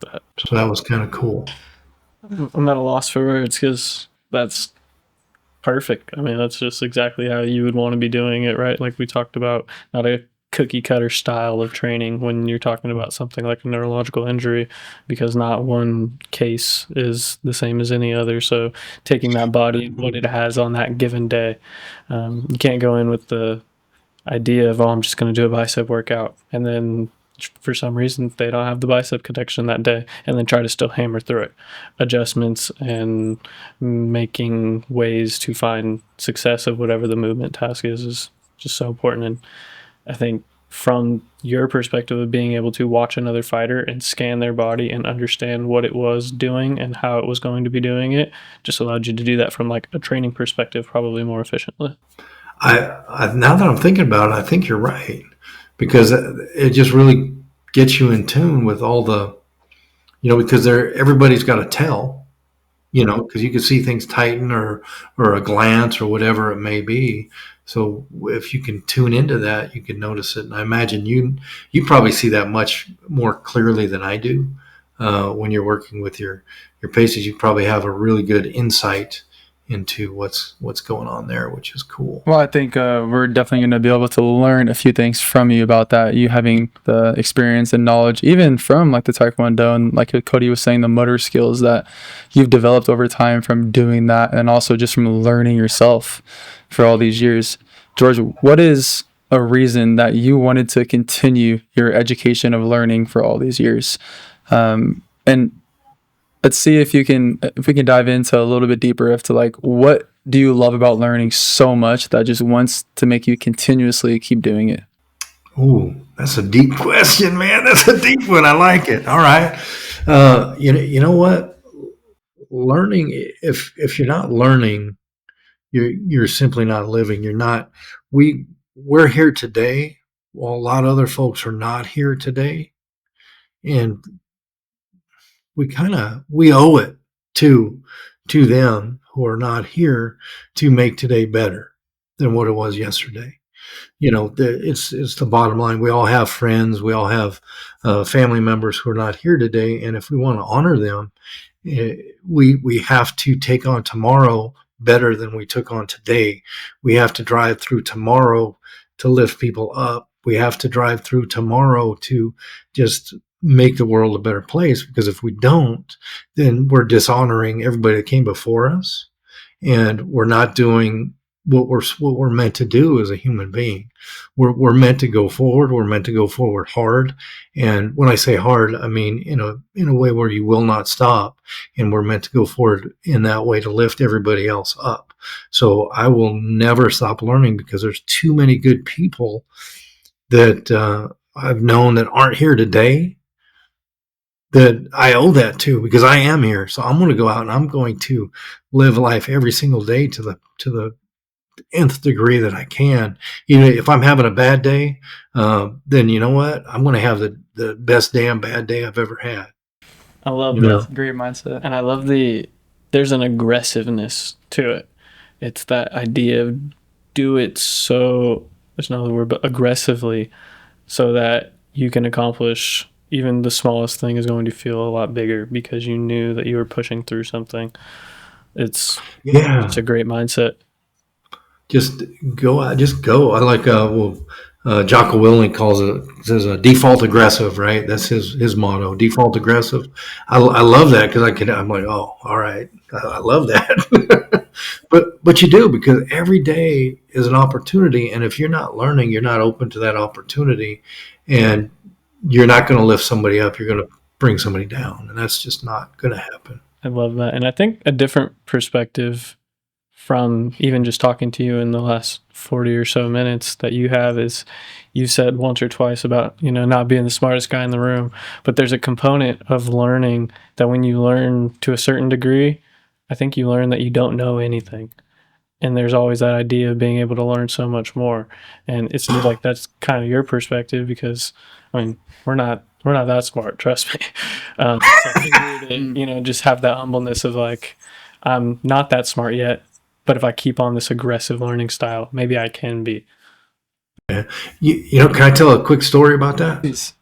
[SPEAKER 4] So that was kind of cool.
[SPEAKER 1] I'm at a loss for words because that's perfect. I mean, that's just exactly how you would want to be doing it, right? Like we talked about, not a cookie cutter style of training when you're talking about something like a neurological injury, because not one case is the same as any other. So taking that body, what it has on that given day, you can't go in with the idea of, oh, I'm just going to do a bicep workout, and then for some reason they don't have the bicep connection that day, and then try to still hammer through it. Adjustments and making ways to find success of whatever the movement task is just so important. And I think from your perspective of being able to watch another fighter and scan their body and understand what it was doing and how it was going to be doing it, just allowed you to do that from like a training perspective probably more efficiently.
[SPEAKER 4] I now that I'm thinking about it, I think you're right, because it just really gets you in tune with all the, because everybody's got a tell, because you can see things tighten or a glance or whatever it may be. So if you can tune into that, you can notice it. And I imagine you probably see that much more clearly than I do when you're working with your patients. You probably have a really good insight into what's going on there, which is cool.
[SPEAKER 3] Well, I think we're definitely going to be able to learn a few things from you about that. You having the experience and knowledge, even from like the Taekwondo and like Cody was saying, the motor skills that you've developed over time from doing that, and also just from learning yourself for all these years. George, what is a reason that you wanted to continue your education of learning for all these years? And let's see if we can dive into a little bit deeper as to like, what do you love about learning so much that just wants to make you continuously keep doing it?
[SPEAKER 4] Ooh, that's a deep question, man. That's a deep one. I like it. All right. You know what? Learning, if you're not learning, you're simply not living. You're not. We're here today, while a lot of other folks are not here today, and we owe it to them who are not here to make today better than what it was yesterday. It's the bottom line. We all have friends, we all have family members who are not here today, and if we want to honor them, we have to take on tomorrow better than we took on today. We have to drive through tomorrow to lift people up. We have to drive through tomorrow to just make the world a better place, because if we don't, then we're dishonoring everybody that came before us, and we're not doing what we're meant to do as a human being. We're meant to go forward. We're meant to go forward hard. And when I say hard, I mean in a way where you will not stop. And we're meant to go forward in that way to lift everybody else up. So I will never stop learning, because there's too many good people that I've known that aren't here today, that I owe that to, because I am here. So I'm going to go out and I'm going to live life every single day to the nth degree that I can. If I'm having a bad day, then you know what? I'm going to have the best damn bad day I've ever had.
[SPEAKER 1] I love
[SPEAKER 3] that. Great mindset.
[SPEAKER 1] And I love there's an aggressiveness to it. It's that idea of do it so, there's no other word, but aggressively, so that you can accomplish even the smallest thing is going to feel a lot bigger because you knew that you were pushing through something. It's a great mindset.
[SPEAKER 4] Just go out, just go. I like, Jocko Willink says default aggressive, right? That's his motto, default aggressive. I love that, because I'm like, oh, all right. I love that. but you do, because every day is an opportunity. And if you're not learning, you're not open to that opportunity, and you're not going to lift somebody up. You're going to bring somebody down, and that's just not going to happen.
[SPEAKER 1] I love that. And I think a different perspective from even just talking to you in the last 40 or so minutes that you have is, you said once or twice about, not being the smartest guy in the room, but there's a component of learning that when you learn to a certain degree, I think you learn that you don't know anything. and there's always that idea of being able to learn so much more. And it seems like that's kind of your perspective, because I mean, we're not that smart, trust me. So for you to, just have that humbleness of like, I'm not that smart yet, but if I keep on this aggressive learning style, maybe I can be.
[SPEAKER 4] Can I tell a quick story about that?
[SPEAKER 3] Please.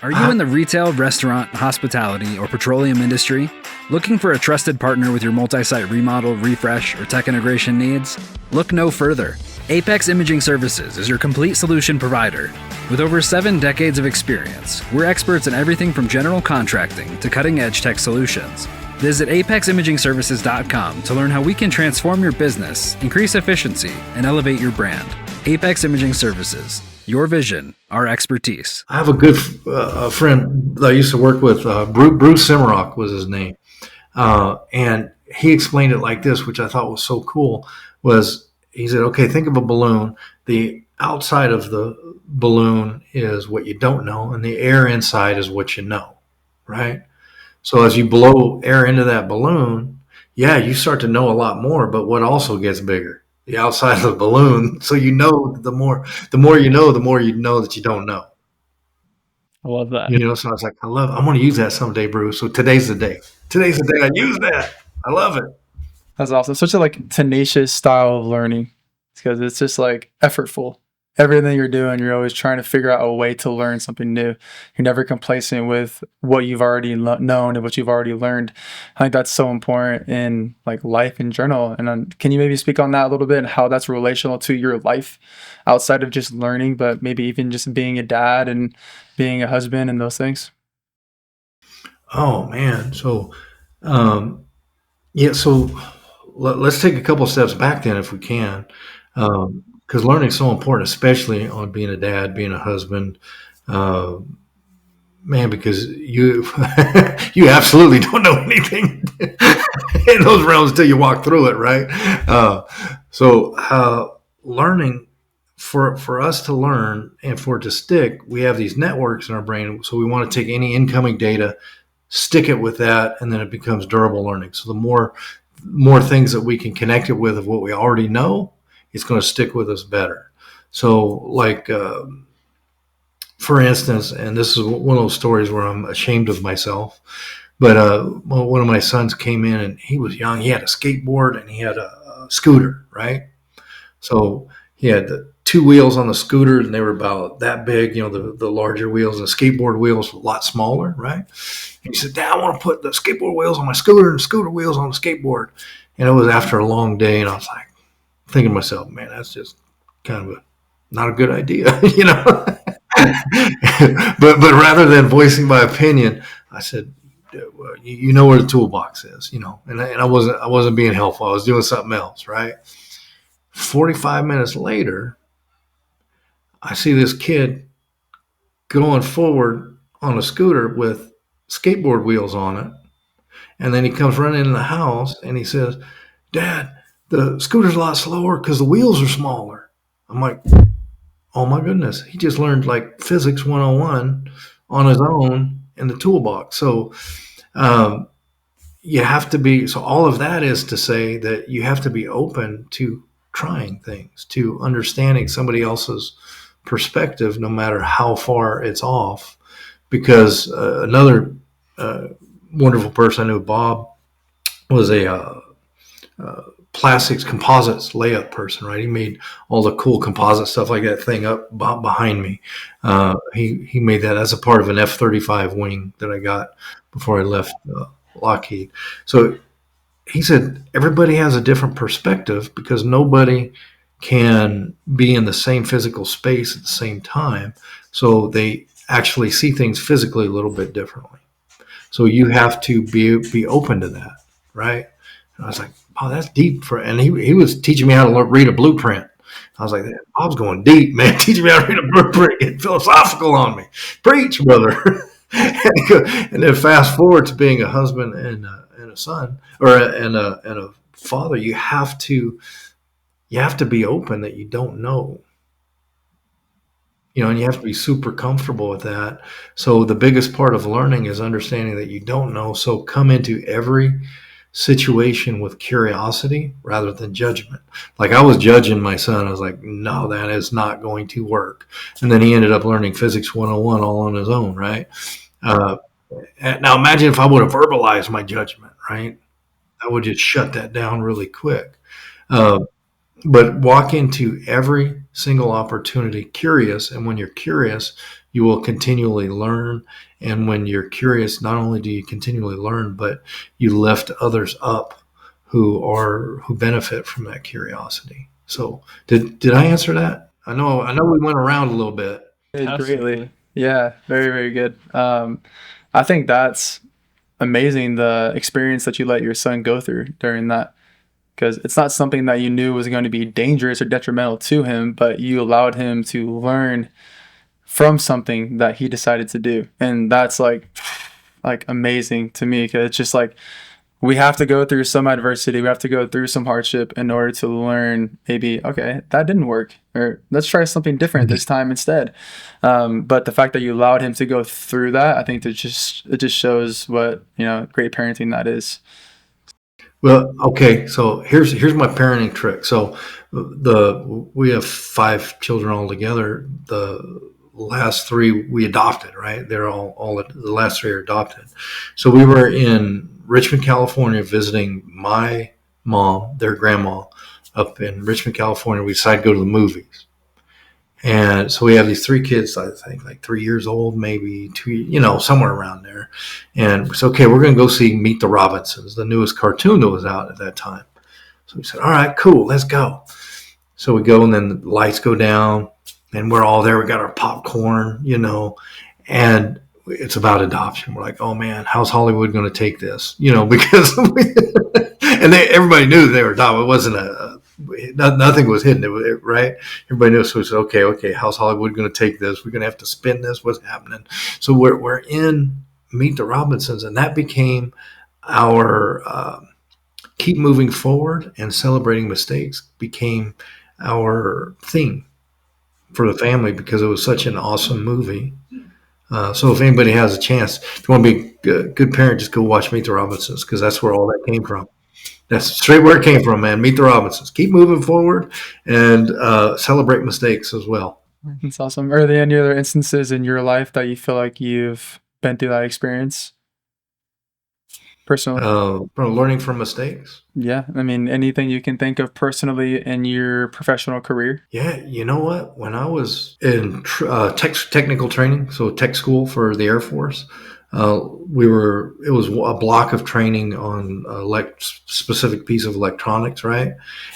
[SPEAKER 5] Are you in the retail, restaurant, hospitality, or petroleum industry? Looking for a trusted partner with your multi-site remodel, refresh, or tech integration needs? Look no further. Apex Imaging Services is your complete solution provider. With over 7 decades of experience, we're experts in everything from general contracting to cutting-edge tech solutions. Visit apeximagingservices.com to learn how we can transform your business, increase efficiency, and elevate your brand. Apex Imaging Services. Your vision, our expertise.
[SPEAKER 4] I have a good friend that I used to work with. Bruce Simrock was his name. And he explained it like this, which I thought was so cool, was he said, okay, think of a balloon. The outside of the balloon is what you don't know, and the air inside is what you know, right? So as you blow air into that balloon, yeah, you start to know a lot more, but what also gets bigger? The outside of the balloon. So the more you know, the more you know that you don't know.
[SPEAKER 1] I love that.
[SPEAKER 4] So I was like, I want to use that someday, Bruce. So today's the day. Today's the day I use that. I love it.
[SPEAKER 3] That's awesome. Such a tenacious style of learning, because it's just effortful. Everything you're doing, you're always trying to figure out a way to learn something new. You're never complacent with what you've already known and what you've already learned. I think that's so important in life in general. And can you maybe speak on that a little bit, and how that's relational to your life outside of just learning, but maybe even just being a dad and being a husband and those things?
[SPEAKER 4] Oh man. So, so let's take a couple steps back then if we can. Because learning is so important, especially on being a dad, being a husband, because you you absolutely don't know anything in those realms until you walk through it, right? Learning, for us to learn and for it to stick, we have these networks in our brain. So we want to take any incoming data, stick it with that, and then it becomes durable learning. So the more things that we can connect it with of what we already know, it's going to stick with us better. So for instance, and this is one of those stories where I'm ashamed of myself, but one of my sons came in and he was young. He had a skateboard and he had a scooter, right? So he had the 2 wheels on the scooter, and they were about that big, the larger wheels, and the skateboard wheels were a lot smaller, right? And he said, Dad, I want to put the skateboard wheels on my scooter and the scooter wheels on the skateboard. And it was after a long day, and I was like, thinking to myself, man, that's just kind of not a good idea, but rather than voicing my opinion, I said, well, you know where the toolbox is, and I wasn't being helpful. I was doing something else, right? 45 minutes later, I see this kid going forward on a scooter with skateboard wheels on it. And then he comes running in the house and he says, Dad, the scooter's a lot slower because the wheels are smaller. I'm like, oh my goodness. He just learned physics 101 on his own in the toolbox. So you have to be, so all of that is to say that you have to be open to trying things, to understanding somebody else's perspective, no matter how far it's off. Because another wonderful person I knew, Bob, was a plastics composites layup person, right? He made all the cool composite stuff like that thing up behind me. He made that as a part of an F-35 wing that I got before I left Lockheed. So he said everybody has a different perspective because nobody can be in the same physical space at the same time. So they actually see things physically a little bit differently. So you have to be open to that, right? And I was like, oh, that's deep. And he was teaching me how to read a blueprint. I was like, Bob's going deep, man. Teaching me how to read a blueprint, get philosophical on me. Preach, brother. And then fast forward to being a husband and a son, and a father. You have to be open that you don't know. And you have to be super comfortable with that. So the biggest part of learning is understanding that you don't know. So come into every situation with curiosity rather than judgment. Like I was judging my son. I was like, no, that is not going to work. And then he ended up learning physics 101 all on his own, right? Uh, now imagine if I would have verbalized my judgment, right? I would just shut that down really quick. Uh, but walk into every single opportunity curious. And when you're curious, you will continually learn. And when you're curious, not only do you continually learn, but you lift others up who benefit from that curiosity. So did I answer that? I know we went around a little bit.
[SPEAKER 3] Greatly.
[SPEAKER 1] Absolutely.
[SPEAKER 3] Yeah, very, very good. I think that's amazing, the experience that you let your son go through during that, because it's not something that you knew was going to be dangerous or detrimental to him, but you allowed him to learn from something that he decided to do. And that's like amazing to me, because it's just like we have to go through some adversity, we have to go through some hardship in order to learn, maybe, okay, that didn't work, or let's try something different this time instead. But the fact that you allowed him to go through that, I think it just shows what, great parenting that is.
[SPEAKER 4] Well, okay, so here's my parenting trick. So we have 5 children altogether. The last 3 we adopted, right? They're all the last 3 are adopted. So we were in Richmond, California, visiting my mom, their grandma, up in Richmond, California. We decided to go to the movies. And so we have these 3 kids, I think like 3 years old, maybe 2, somewhere around there. And it's okay, we're going to go see Meet the Robinsons, the newest cartoon that was out at that time. So we said, all right, cool, let's go. So we go, and then the lights go down, and we're all there. We got our popcorn, and it's about adoption. We're like, oh man, how's Hollywood going to take this? Because everybody knew they were adopted. It wasn't nothing was hidden, right? Everybody knew. So we said, okay, how's Hollywood going to take this? We're going to have to spin this. What's happening? So we're in Meet the Robinsons, and that became our keep moving forward and celebrating mistakes became our theme for the family, because it was such an awesome movie. So if anybody has a chance, if you want to be a good parent, just go watch Meet the Robinsons, because that's where all that came from. That's straight where it came from, man. Meet the Robinsons. Keep moving forward and celebrate mistakes as well.
[SPEAKER 3] That's awesome. Are there any other instances in your life that you feel like you've been through that experience personally?
[SPEAKER 4] From learning from mistakes.
[SPEAKER 3] Yeah, I mean, anything you can think of personally in your professional career?
[SPEAKER 4] Yeah, you know what? When I was in technical training, so tech school for the Air Force, it was a block of training on specific piece of electronics, right?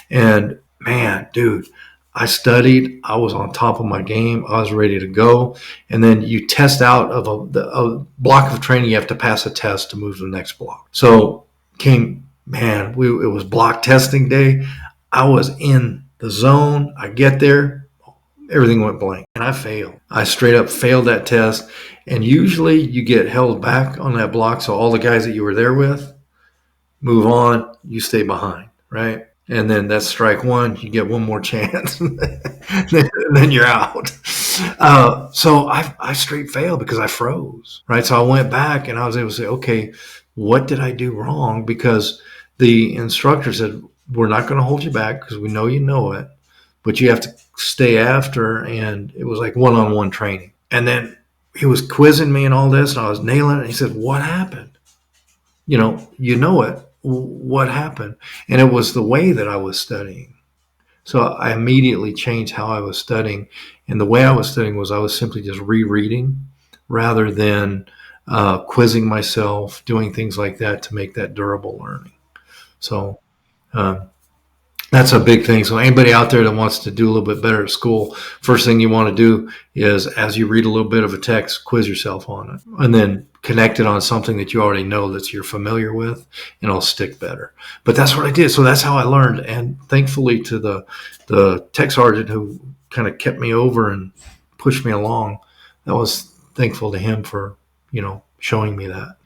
[SPEAKER 4] And man, dude, I studied. I was on top of my game. I was ready to go. And then you test out of a block of training. You have to pass a test to move to the next block. So it was block testing day. I was in the zone. I get there. Everything went blank, and I failed. I straight up failed that test. And usually you get held back on that block. So all the guys that you were there with move on. You stay behind, right? And then that's strike one. You get one more chance, and then you're out. So I straight failed because I froze, right? So I went back, and I was able to say, okay, what did I do wrong? Because the instructor said, we're not going to hold you back because we know you know it, but you have to stay after. And it was like one-on-one training. And then he was quizzing me and all this, and I was nailing it. And he said, what happened? You know it. What happened? And it was the way that I was studying. So I immediately changed how I was studying. And the way I was studying was I was simply just rereading rather than quizzing myself, doing things like that to make that durable learning. So that's a big thing. So anybody out there that wants to do a little bit better at school, first thing you want to do is, as you read a little bit of a text, quiz yourself on it, and then connect it on something that you already know that you're familiar with, and it'll stick better. But that's what I did. So that's how I learned. And thankfully to the tech sergeant who kind of kept me over and pushed me along, I was thankful to him for, showing me that.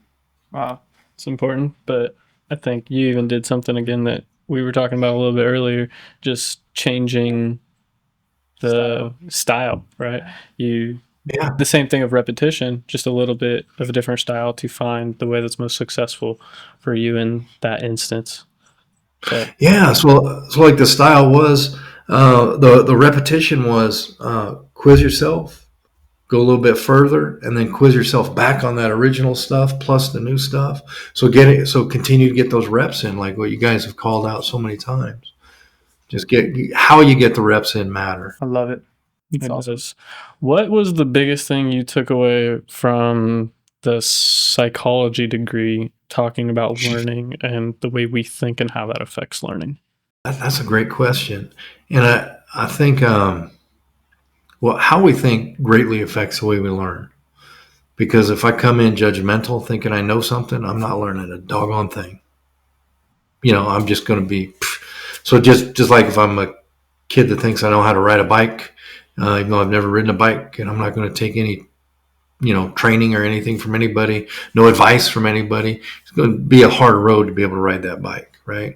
[SPEAKER 3] Wow.
[SPEAKER 1] It's important, but I think you even did something again that we were talking about a little bit earlier, just changing the style, right? You
[SPEAKER 4] Yeah.
[SPEAKER 1] The same thing of repetition, just a little bit of a different style to find the way that's most successful for you in that instance. So
[SPEAKER 4] Yeah. So like the style was, the repetition was, quiz yourself, go a little bit further, and then quiz yourself back on that original stuff plus the new stuff. So continue to get those reps in, like what you guys have called out so many times. Just get how you get the reps in matter.
[SPEAKER 3] I love it. It's
[SPEAKER 1] it
[SPEAKER 3] awesome.
[SPEAKER 1] does. What was the biggest thing you took away from the psychology degree talking about learning and the way we think and how that affects learning?
[SPEAKER 4] That's a great question, and I think well, how we think greatly affects the way we learn. Because if I come in judgmental, thinking I know something, I'm not learning a doggone thing. I'm just going to be. So just like if I'm a kid that thinks I know how to ride a bike, even though I've never ridden a bike, and I'm not going to take any training or anything from anybody, no advice from anybody. It's going to be a hard road to be able to ride that bike, right?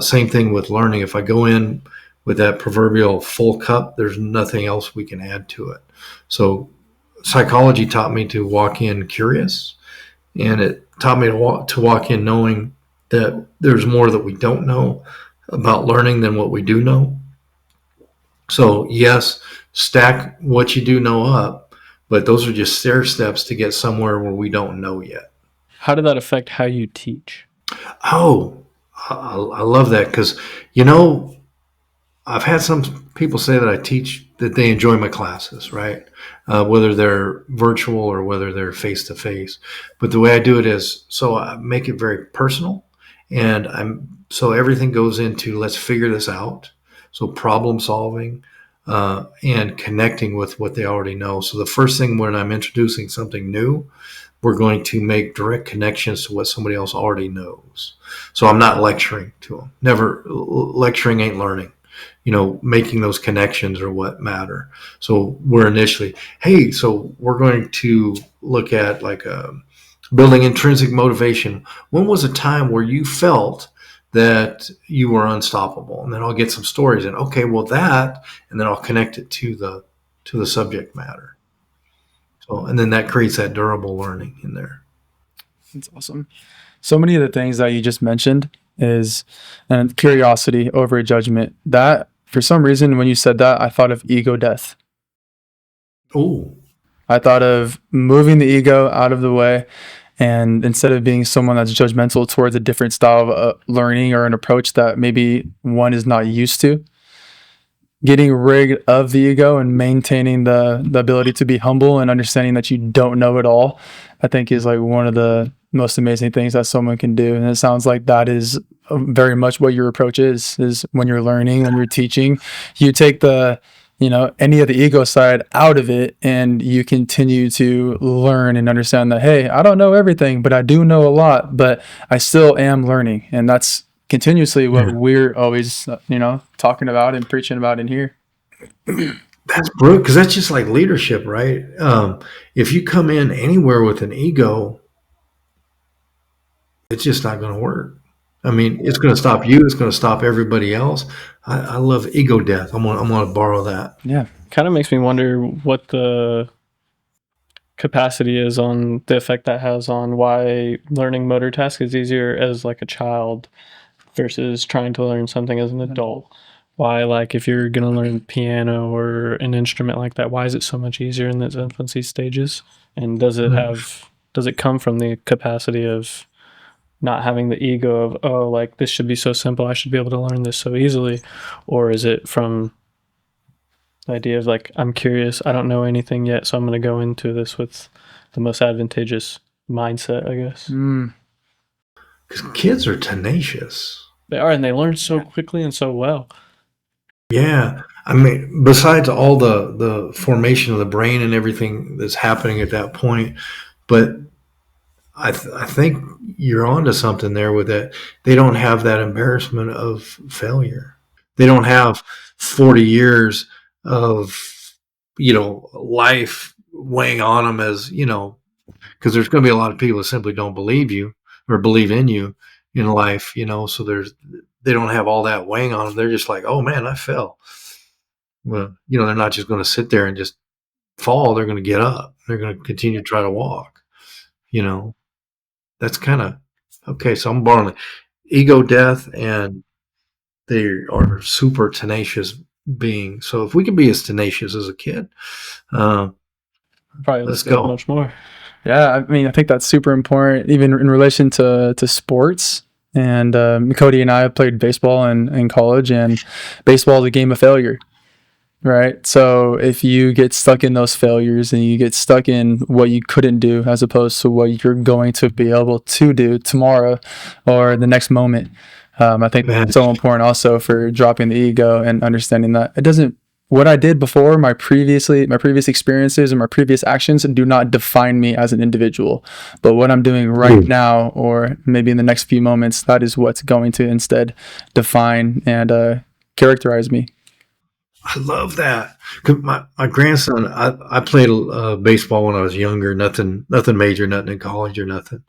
[SPEAKER 4] Same thing with learning. If I go in with that proverbial full cup, there's nothing else we can add to it. So psychology taught me to walk in curious, and it taught me to walk in knowing that there's more that we don't know about learning than what we do know. So yes, stack what you do know up, but those are just stair steps to get somewhere where we don't know yet.
[SPEAKER 1] How did that affect how you teach?
[SPEAKER 4] Oh, I love that because you know I've had some people say that I teach that they enjoy my classes, right? Whether they're virtual or whether they're face to face. But the way I do it is so I make it very personal, and so everything goes into let's figure this out. So problem solving and connecting with what they already know. So the first thing when I'm introducing something new, we're going to make direct connections to what somebody else already knows. So I'm not lecturing to them. Never lecturing ain't learning. Making those connections are what matter. So we're initially, hey, so we're going to look at like building intrinsic motivation. When was a time where you felt that you were unstoppable? And then I'll get some stories and okay, well that, and then I'll connect it to the subject matter. So, and then that creates that durable learning in there.
[SPEAKER 3] It's awesome. So many of the things that you just mentioned is and curiosity over judgment. That for some reason when you said that, I thought of ego death.
[SPEAKER 4] Oh,
[SPEAKER 3] I thought of moving the ego out of the way, and instead of being someone that's judgmental towards a different style of learning or an approach that maybe one is not used to, getting rid of the ego and maintaining the ability to be humble and understanding that you don't know it all, I think is like one of the most amazing things that someone can do. And it sounds like that is very much what your approach is when you're learning, when you're teaching, you take any of the ego side out of it and you continue to learn and understand that, hey, I don't know everything, but I do know a lot, but I still am learning. And that's continuously what we're always, talking about and preaching about in here.
[SPEAKER 4] that's brilliant because that's just like leadership, right? If you come in anywhere with an ego, it's just not going to work. I mean, it's going to stop you. It's going to stop everybody else. I love ego death. I'm going to borrow that.
[SPEAKER 3] Yeah.
[SPEAKER 1] Kind of makes me wonder what the capacity is on the effect that has on why learning motor task is easier as like a child versus trying to learn something as an adult. Why, like, if you're going to learn piano or an instrument like that, why is it so much easier in its infancy stages? And does it come from the capacity of not having the ego of, oh, like, this should be so simple, I should be able to learn this so easily? Or is it from the idea of, like, I'm curious, I don't know anything yet, so I'm going to go into this with the most advantageous mindset, I guess?
[SPEAKER 4] Because kids are tenacious.
[SPEAKER 1] They are, and they learn so quickly and so well.
[SPEAKER 4] Yeah. I mean, besides all the formation of the brain and everything that's happening at that point, but I think you're onto something there with that. They don't have that embarrassment of failure. They don't have 40 years of, life weighing on them as, because there's going to be a lot of people that simply don't believe you or believe in you in life, so they don't have all that weighing on them. They're just like, oh man, I fell. Well, they're not just going to sit there and just fall, they're going to get up. They're going to continue to try to walk. You know, that's kind of okay. So I'm born with ego death, and they are super tenacious beings. So if we can be as tenacious as a kid,
[SPEAKER 1] Probably
[SPEAKER 4] let's
[SPEAKER 1] look at
[SPEAKER 4] go.
[SPEAKER 1] much more.
[SPEAKER 3] Yeah, I mean, I think that's super important, even in relation to sports. And Cody and I played baseball in college, and baseball is a game of failure, right? So if you get stuck in those failures and you get stuck in what you couldn't do as opposed to what you're going to be able to do tomorrow or the next moment, I think
[SPEAKER 4] Man,
[SPEAKER 3] it's so important also for dropping the ego and understanding that it doesn't. What I did before, my previous experiences and my previous actions do not define me as an individual. But what I'm doing right now, or maybe in the next few moments, that is what's going to instead define and characterize me.
[SPEAKER 4] I love that. 'Cause my grandson, I played baseball when I was younger. Nothing major, nothing in college or nothing.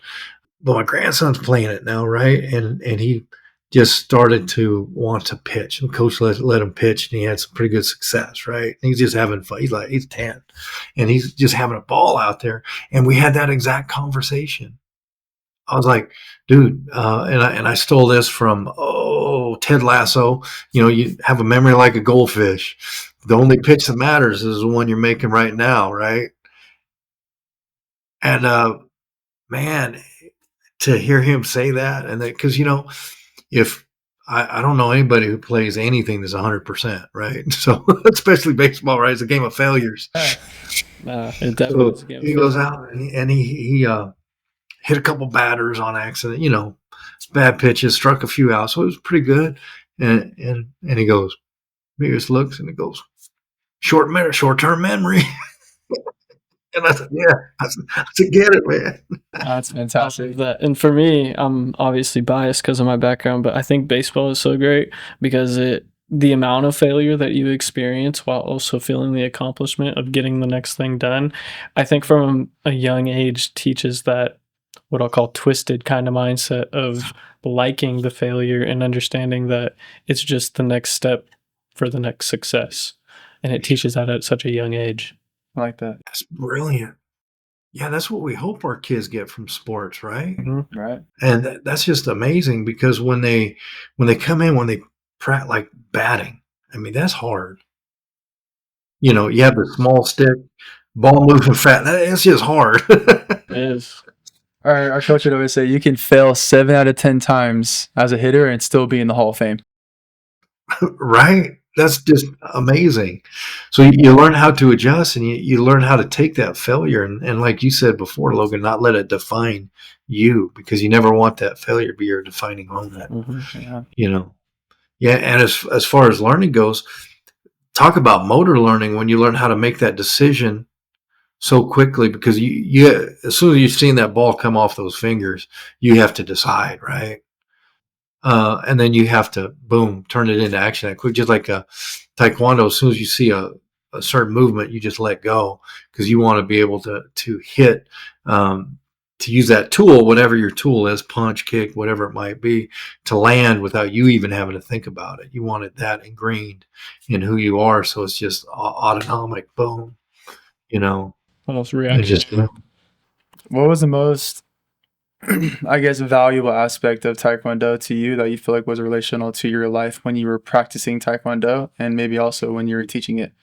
[SPEAKER 4] But my grandson's playing it now, right? And he just started to want to pitch. And the coach let him pitch, and he had some pretty good success, right? And he's just having fun. He's 10, and he's just having a ball out there. And we had that exact conversation. I was like, dude, and I stole this from Ted Lasso. You know, you have a memory like a goldfish. The only pitch that matters is the one you're making right now, right? And man, to hear him say that, and that, because if I don't know anybody who plays anything that's 100%, right? So especially baseball, right? It's a game of failures.
[SPEAKER 1] It definitely is a game.
[SPEAKER 4] He goes out and he hit a couple batters on accident, bad pitches, struck a few out, so it was pretty good. And he goes, he just looks and he goes, short-term memory. And I said, yeah, I said, get it, man.
[SPEAKER 3] That's
[SPEAKER 1] I
[SPEAKER 3] fantastic.
[SPEAKER 1] love that. And for me, I'm obviously biased because of my background, but I think baseball is so great because the amount of failure that you experience while also feeling the accomplishment of getting the next thing done, I think from a young age teaches that what I'll call twisted kind of mindset of liking the failure and understanding that it's just the next step for the next success. And it teaches that at such a young age.
[SPEAKER 3] I like that.
[SPEAKER 4] That's brilliant. Yeah, that's what we hope our kids get from sports, right?
[SPEAKER 1] Mm-hmm.
[SPEAKER 3] Right.
[SPEAKER 4] And that's just amazing because when they come in, when they like batting, I mean, that's hard. You have the small stick, ball moving fast. It's just hard.
[SPEAKER 1] It is.
[SPEAKER 3] Our coach would always say you can fail 7 out of 10 times as a hitter and still be in the Hall of Fame.
[SPEAKER 4] Right? That's just amazing. So you learn how to adjust, and you learn how to take that failure and like you said before, Logan, not let it define you, because you never want that failure to be your defining moment.
[SPEAKER 1] Mm-hmm.
[SPEAKER 3] Yeah.
[SPEAKER 4] Yeah, and as far as learning goes, talk about motor learning when you learn how to make that decision so quickly, because you as soon as you've seen that ball come off those fingers, you have to decide, right? And then you have to, boom, turn it into action that quick. Just like Taekwondo, as soon as you see a certain movement, you just let go, because you want to be able to hit, to use that tool, whatever your tool is, punch, kick, whatever it might be, to land without you even having to think about it. You want it that ingrained in who you are, so it's just autonomic, boom,
[SPEAKER 1] Almost
[SPEAKER 4] it
[SPEAKER 1] reaction.
[SPEAKER 4] just,
[SPEAKER 3] What was the most, I guess, valuable aspect of Taekwondo to you that you feel like was relational to your life when you were practicing Taekwondo, and maybe also when you were teaching it?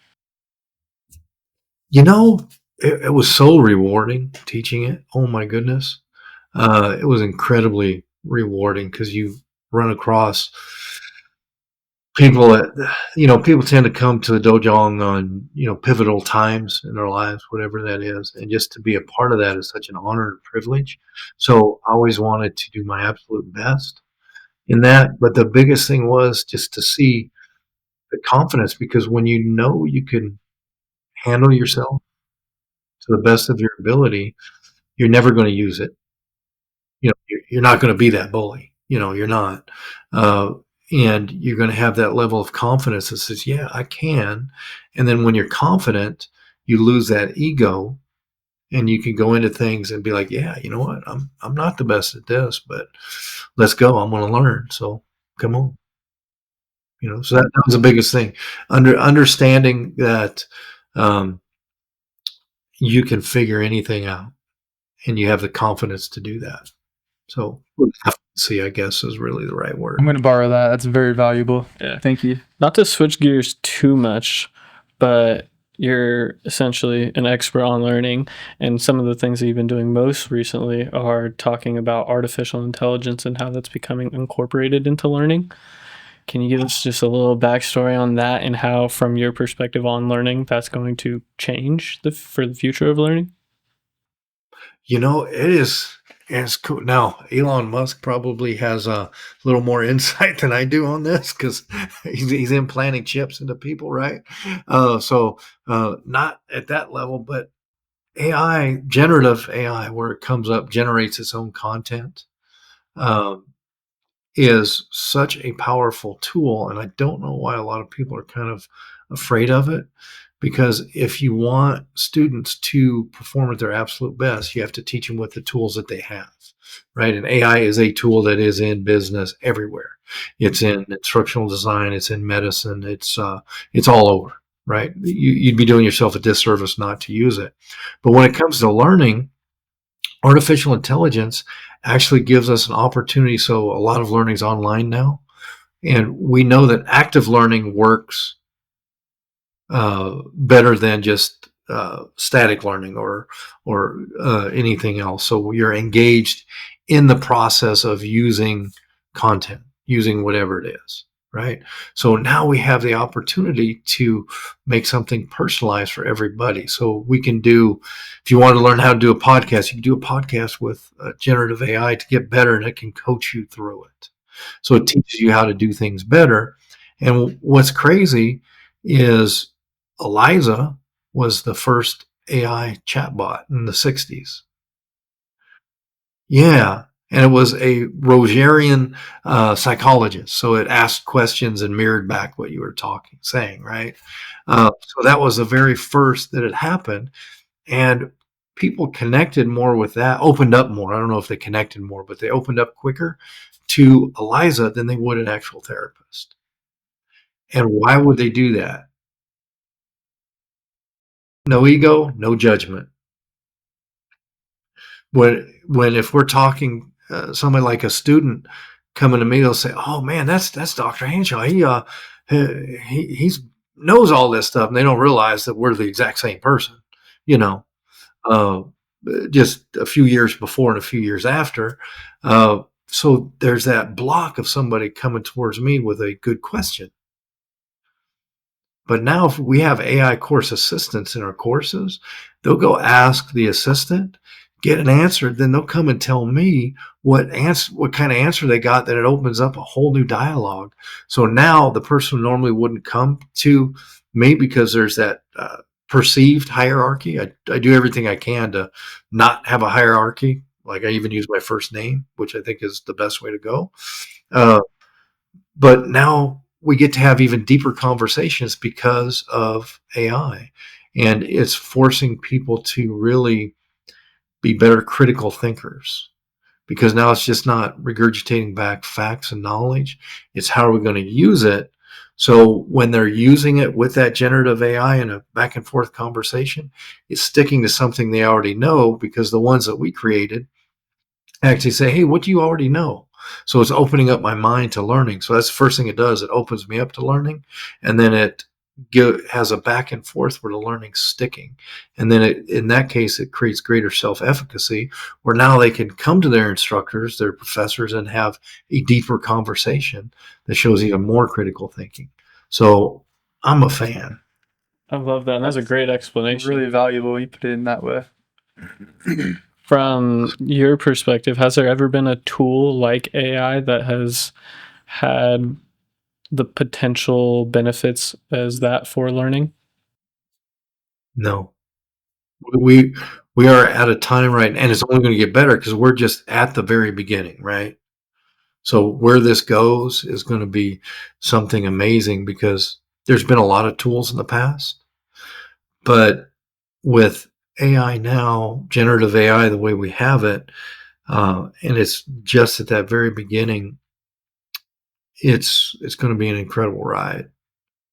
[SPEAKER 4] it was so rewarding teaching it. Oh my goodness. It was incredibly rewarding because you run across people that, people tend to come to the dojang on, pivotal times in their lives, whatever that is. And just to be a part of that is such an honor and privilege. So I always wanted to do my absolute best in that. But the biggest thing was just to see the confidence, because when you can handle yourself to the best of your ability, you're never going to use it. You're not going to be that bully. You're not. And you're going to have that level of confidence that says, yeah, I can. And then when you're confident, you lose that ego, and you can go into things and be like, yeah, you know what? I'm not the best at this, but let's go. I'm going to learn. So come on. So that was the biggest thing. Understanding that, you can figure anything out, and you have the confidence to do that. So efficacy, I guess, is really the right word.
[SPEAKER 3] I'm going to borrow that. That's very valuable.
[SPEAKER 1] Yeah.
[SPEAKER 3] Thank you.
[SPEAKER 1] Not to switch gears too much, but you're essentially an expert on learning, and some of the things that you've been doing most recently are talking about artificial intelligence and how that's becoming incorporated into learning. Can you give us just a little backstory on that and how, from your perspective on learning, that's going to change for the future of learning?
[SPEAKER 4] It's cool. Now, Elon Musk probably has a little more insight than I do on this because he's implanting chips into people, right? Not at that level, but AI, generative AI, where it comes up, generates its own content, um, is such a powerful tool. And I don't know why a lot of people are kind of afraid of it. Because if you want students to perform at their absolute best, you have to teach them with the tools that they have, right? And AI is a tool that is in business everywhere. It's in instructional design. It's in medicine. It's all over, right? You'd be doing yourself a disservice not to use it. But when it comes to learning, artificial intelligence actually gives us an opportunity. So a lot of learning is online now, and we know that active learning works better than just static learning or anything else. So you're engaged in the process of using content, using whatever it is, right? So now we have the opportunity to make something personalized for everybody. So we can do, if you want to learn how to do a podcast, you can do a podcast with generative AI to get better, and it can coach you through it. So it teaches you how to do things better. And what's crazy is Eliza was the first AI chatbot in the 60s. Yeah. And it was a Rogerian psychologist. So it asked questions and mirrored back what you were saying, right? So that was the very first that had happened. And people connected more with that, opened up more. I don't know if they connected more, but they opened up quicker to Eliza than they would an actual therapist. And why would they do that? No ego, no judgment. When if we're talking somebody like a student coming to me, they'll say, "Oh man, that's Dr. Hanshaw. He's knows all this stuff," and they don't realize that we're the exact same person. You know, uh, just a few years before and a few years after. So there's that block of somebody coming towards me with a good question. But now if we have AI course assistants in our courses, they'll go ask the assistant, get an answer, then they'll come and tell me what kind of answer they got, that it opens up a whole new dialogue. So now the person who normally wouldn't come to me because there's that perceived hierarchy. I do everything I can to not have a hierarchy. Like I even use my first name, which I think is the best way to go. But now we get to have even deeper conversations because of AI. And it's forcing people to really be better critical thinkers, because now it's just not regurgitating back facts and knowledge. It's how are we going to use it? So when they're using it with that generative AI in a back and forth conversation, it's sticking to something they already know, because the ones that we created actually say, "Hey, what do you already know?" So it's opening up my mind to learning. So that's the first thing it does. It opens me up to learning, and then it has a back and forth where the learning's sticking. And then in that case, it creates greater self-efficacy, where now they can come to their instructors, their professors, and have a deeper conversation that shows even more critical thinking. So I'm a fan.
[SPEAKER 1] I love that. And that's a great explanation.
[SPEAKER 3] Really valuable. You put it in that way.
[SPEAKER 1] From your perspective, has there ever been a tool like AI that has had the potential benefits as that for learning?
[SPEAKER 4] No, we are at a time right, and it's only going to get better because we're just at the very beginning, right? So where this goes is going to be something amazing, because there's been a lot of tools in the past, but with AI now, generative AI, the way we have it, and it's just at that very beginning, it's going to be an incredible ride.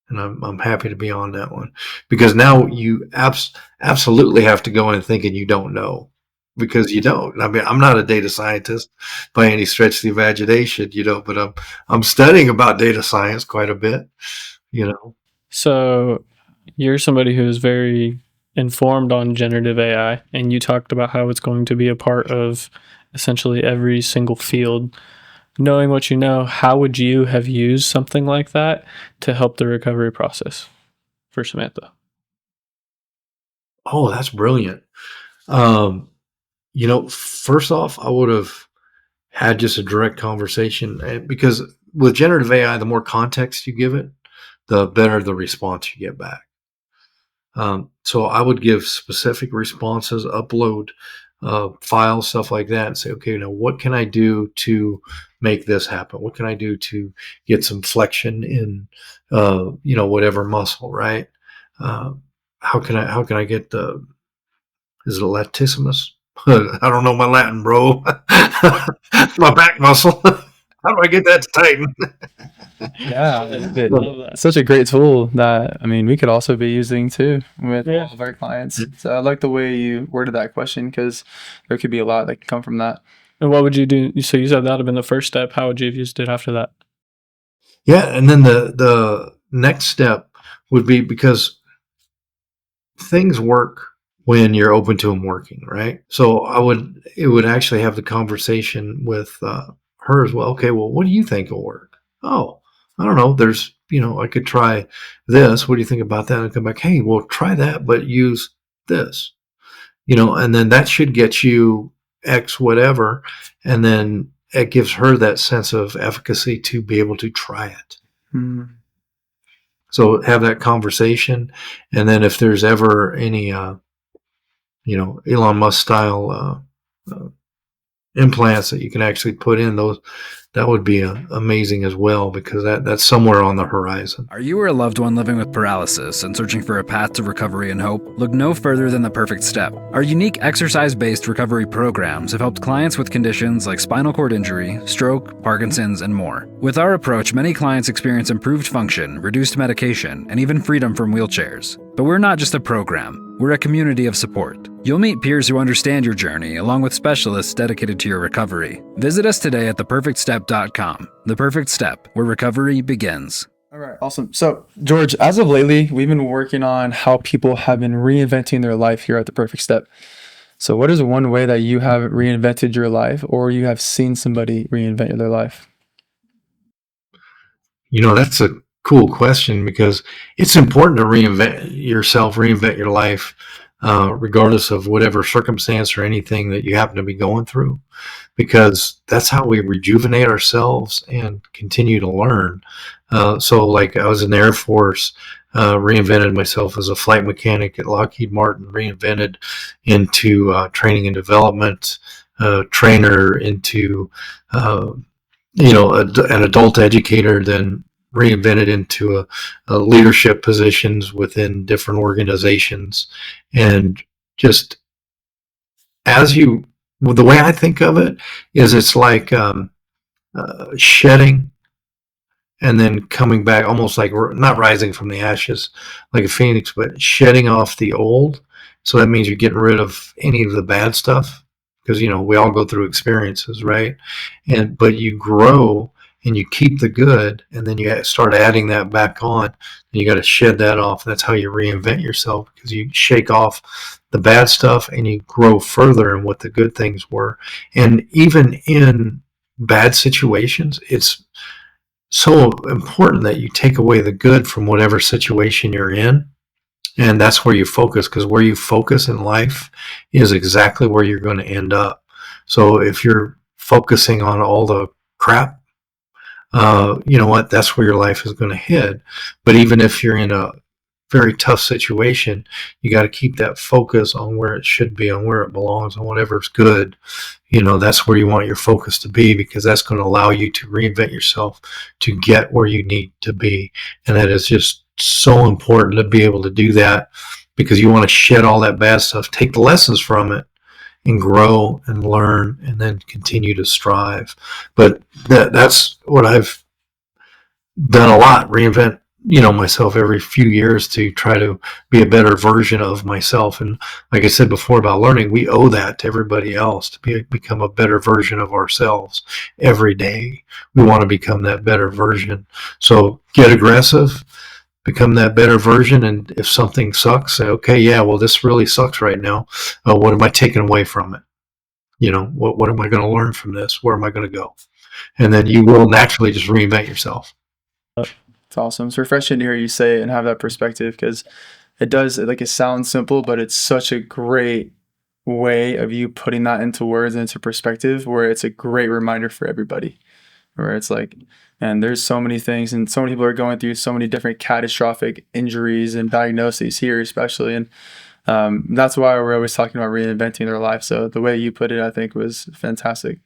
[SPEAKER 4] And I'm happy to be on that one, because now you absolutely have to go in thinking you don't know, because you don't. I mean, I'm not a data scientist by any stretch of the imagination, but I'm studying about data science quite a bit, you know.
[SPEAKER 1] So you're somebody who is very informed on generative AI, and you talked about how it's going to be a part of essentially every single field. Knowing what you know, how would you have used something like that to help the recovery process for Samantha?
[SPEAKER 4] Oh, that's brilliant. First off, I would have had just a direct conversation, because with generative AI, the more context you give it, the better the response you get back. So I would give specific responses, upload files, stuff like that, and say, okay, now what can I do to make this happen? What can I do to get some flexion in, whatever muscle, right? How can I get is it a latissimus? I don't know my Latin, bro. My back muscle. How do I get that to tighten?
[SPEAKER 3] Yeah,
[SPEAKER 1] Love that.
[SPEAKER 3] it's such a great tool that, I mean, we could also be using too with
[SPEAKER 1] Yeah.
[SPEAKER 3] all of our clients. So I like the way you worded that question, because there could be a lot that can come from that.
[SPEAKER 1] And what would you do? So you said that would have been the first step. How would you have used it after that?
[SPEAKER 4] Yeah, and then the next step would be, because things work when you're open to them working, right? So it would actually have the conversation with her as well. Okay, well, what do you think will work? Oh, I don't know. I could try this. What do you think about that? And come back, hey, well, try that, but use this, and then that should get you X whatever. And then it gives her that sense of efficacy to be able to try it.
[SPEAKER 3] Mm.
[SPEAKER 4] So have that conversation, and then if there's ever any, Elon Musk style implants that you can actually put in, those that would be amazing as well, because that's somewhere on the horizon.
[SPEAKER 5] Are you or a loved one living with paralysis and searching for a path to recovery and hope? Look no further than The Perfect Step. Our unique exercise-based recovery programs have helped clients with conditions like spinal cord injury, stroke, Parkinson's, and more. With our approach, many clients experience improved function, reduced medication, and even freedom from wheelchairs. But we're not just a program, we're a community of support. You'll meet peers who understand your journey, along with specialists dedicated to your recovery. Visit us today at theperfectstep.com. The Perfect Step, where recovery begins.
[SPEAKER 3] All right, awesome. So, George, as of lately, we've been working on how people have been reinventing their life here at The Perfect Step. So, what is one way that you have reinvented your life, or you have seen somebody reinvent their life?
[SPEAKER 4] That's a cool question, because it's important to reinvent yourself, reinvent your life, regardless of whatever circumstance or anything that you happen to be going through, because that's how we rejuvenate ourselves and continue to learn. So like, I was in the Air Force, reinvented myself as a flight mechanic at Lockheed Martin, reinvented into training and development, trainer, into an adult educator, then reinvented into a leadership positions within different organizations. And just the way I think of it is, it's like shedding and then coming back, almost like not rising from the ashes like a phoenix, but shedding off the old. So that means you're getting rid of any of the bad stuff, because we all go through experiences, right? But you grow and you keep the good, and then you start adding that back on, and you got to shed that off. That's how you reinvent yourself, because you shake off the bad stuff and you grow further in what the good things were. And even in bad situations, it's so important that you take away the good from whatever situation you're in. And that's where you focus, because where you focus in life is exactly where you're going to end up. So if you're focusing on all the crap, you know what, that's where your life is going to head. But even if you're in a very tough situation, you got to keep that focus on where it should be, on where it belongs, on whatever's good. That's where you want your focus to be, because that's going to allow you to reinvent yourself to get where you need to be. And that is just so important, to be able to do that, because you want to shed all that bad stuff, take the lessons from it, and grow and learn, and then continue to strive. But that's what I've done a lot, reinvent myself every few years to try to be a better version of myself. And like I said before about learning, we owe that to everybody else to become a better version of ourselves every day. We want to become that better version. So get aggressive, become that better version. And if something sucks, say, okay, yeah, well, this really sucks right now. What am I taking away from it? What am I going to learn from this? Where am I going to go? And then you will naturally just reinvent yourself.
[SPEAKER 3] It's awesome. It's refreshing to hear you say it and have that perspective, because it sounds simple, but it's such a great way of you putting that into words and into perspective, where it's a great reminder for everybody, where it's like, and there's so many things and so many people are going through so many different catastrophic injuries and diagnoses here, especially. And that's why we're always talking about reinventing their life. So the way you put it, I think, was fantastic.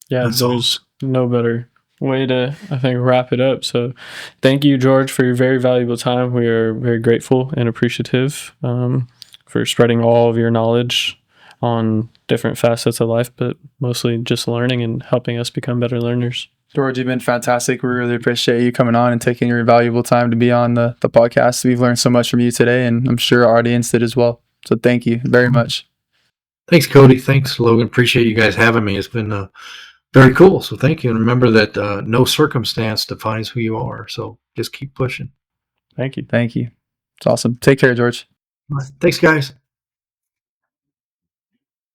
[SPEAKER 1] Yeah, there's no better way to, I think, wrap it up. So thank you, George, for your very valuable time. We are very grateful and appreciative for spreading all of your knowledge on different facets of life, but mostly just learning and helping us become better learners.
[SPEAKER 3] George, you've been fantastic. We really appreciate you coming on and taking your valuable time to be on the podcast. We've learned so much from you today, and I'm sure our audience did as well. So thank you very much.
[SPEAKER 4] Thanks, Cody. Thanks, Logan. Appreciate you guys having me. It's been very cool. So thank you. And remember that no circumstance defines who you are. So just keep pushing.
[SPEAKER 1] Thank you.
[SPEAKER 3] Thank you. It's awesome. Take care, George.
[SPEAKER 4] Thanks, guys.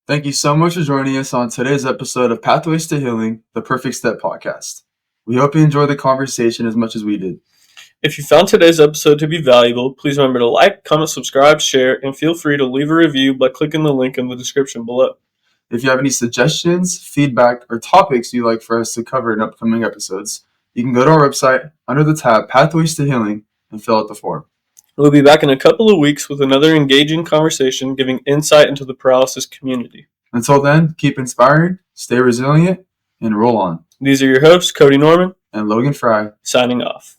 [SPEAKER 2] Thank you so much for joining us on today's episode of Pathways to Healing, the Perfect Step podcast. We hope you enjoyed the conversation as much as we did.
[SPEAKER 1] If you found today's episode to be valuable, please remember to like, comment, subscribe, share, and feel free to leave a review by clicking the link in the description below.
[SPEAKER 2] If you have any suggestions, feedback, or topics you'd like for us to cover in upcoming episodes, you can go to our website under the tab Pathways to Healing and fill out the form.
[SPEAKER 1] We'll be back in a couple of weeks with another engaging conversation giving insight into the paralysis community.
[SPEAKER 2] Until then, keep inspiring, stay resilient, and roll on.
[SPEAKER 1] These are your hosts, Cody Norman
[SPEAKER 2] and Logan Fry,
[SPEAKER 1] signing off.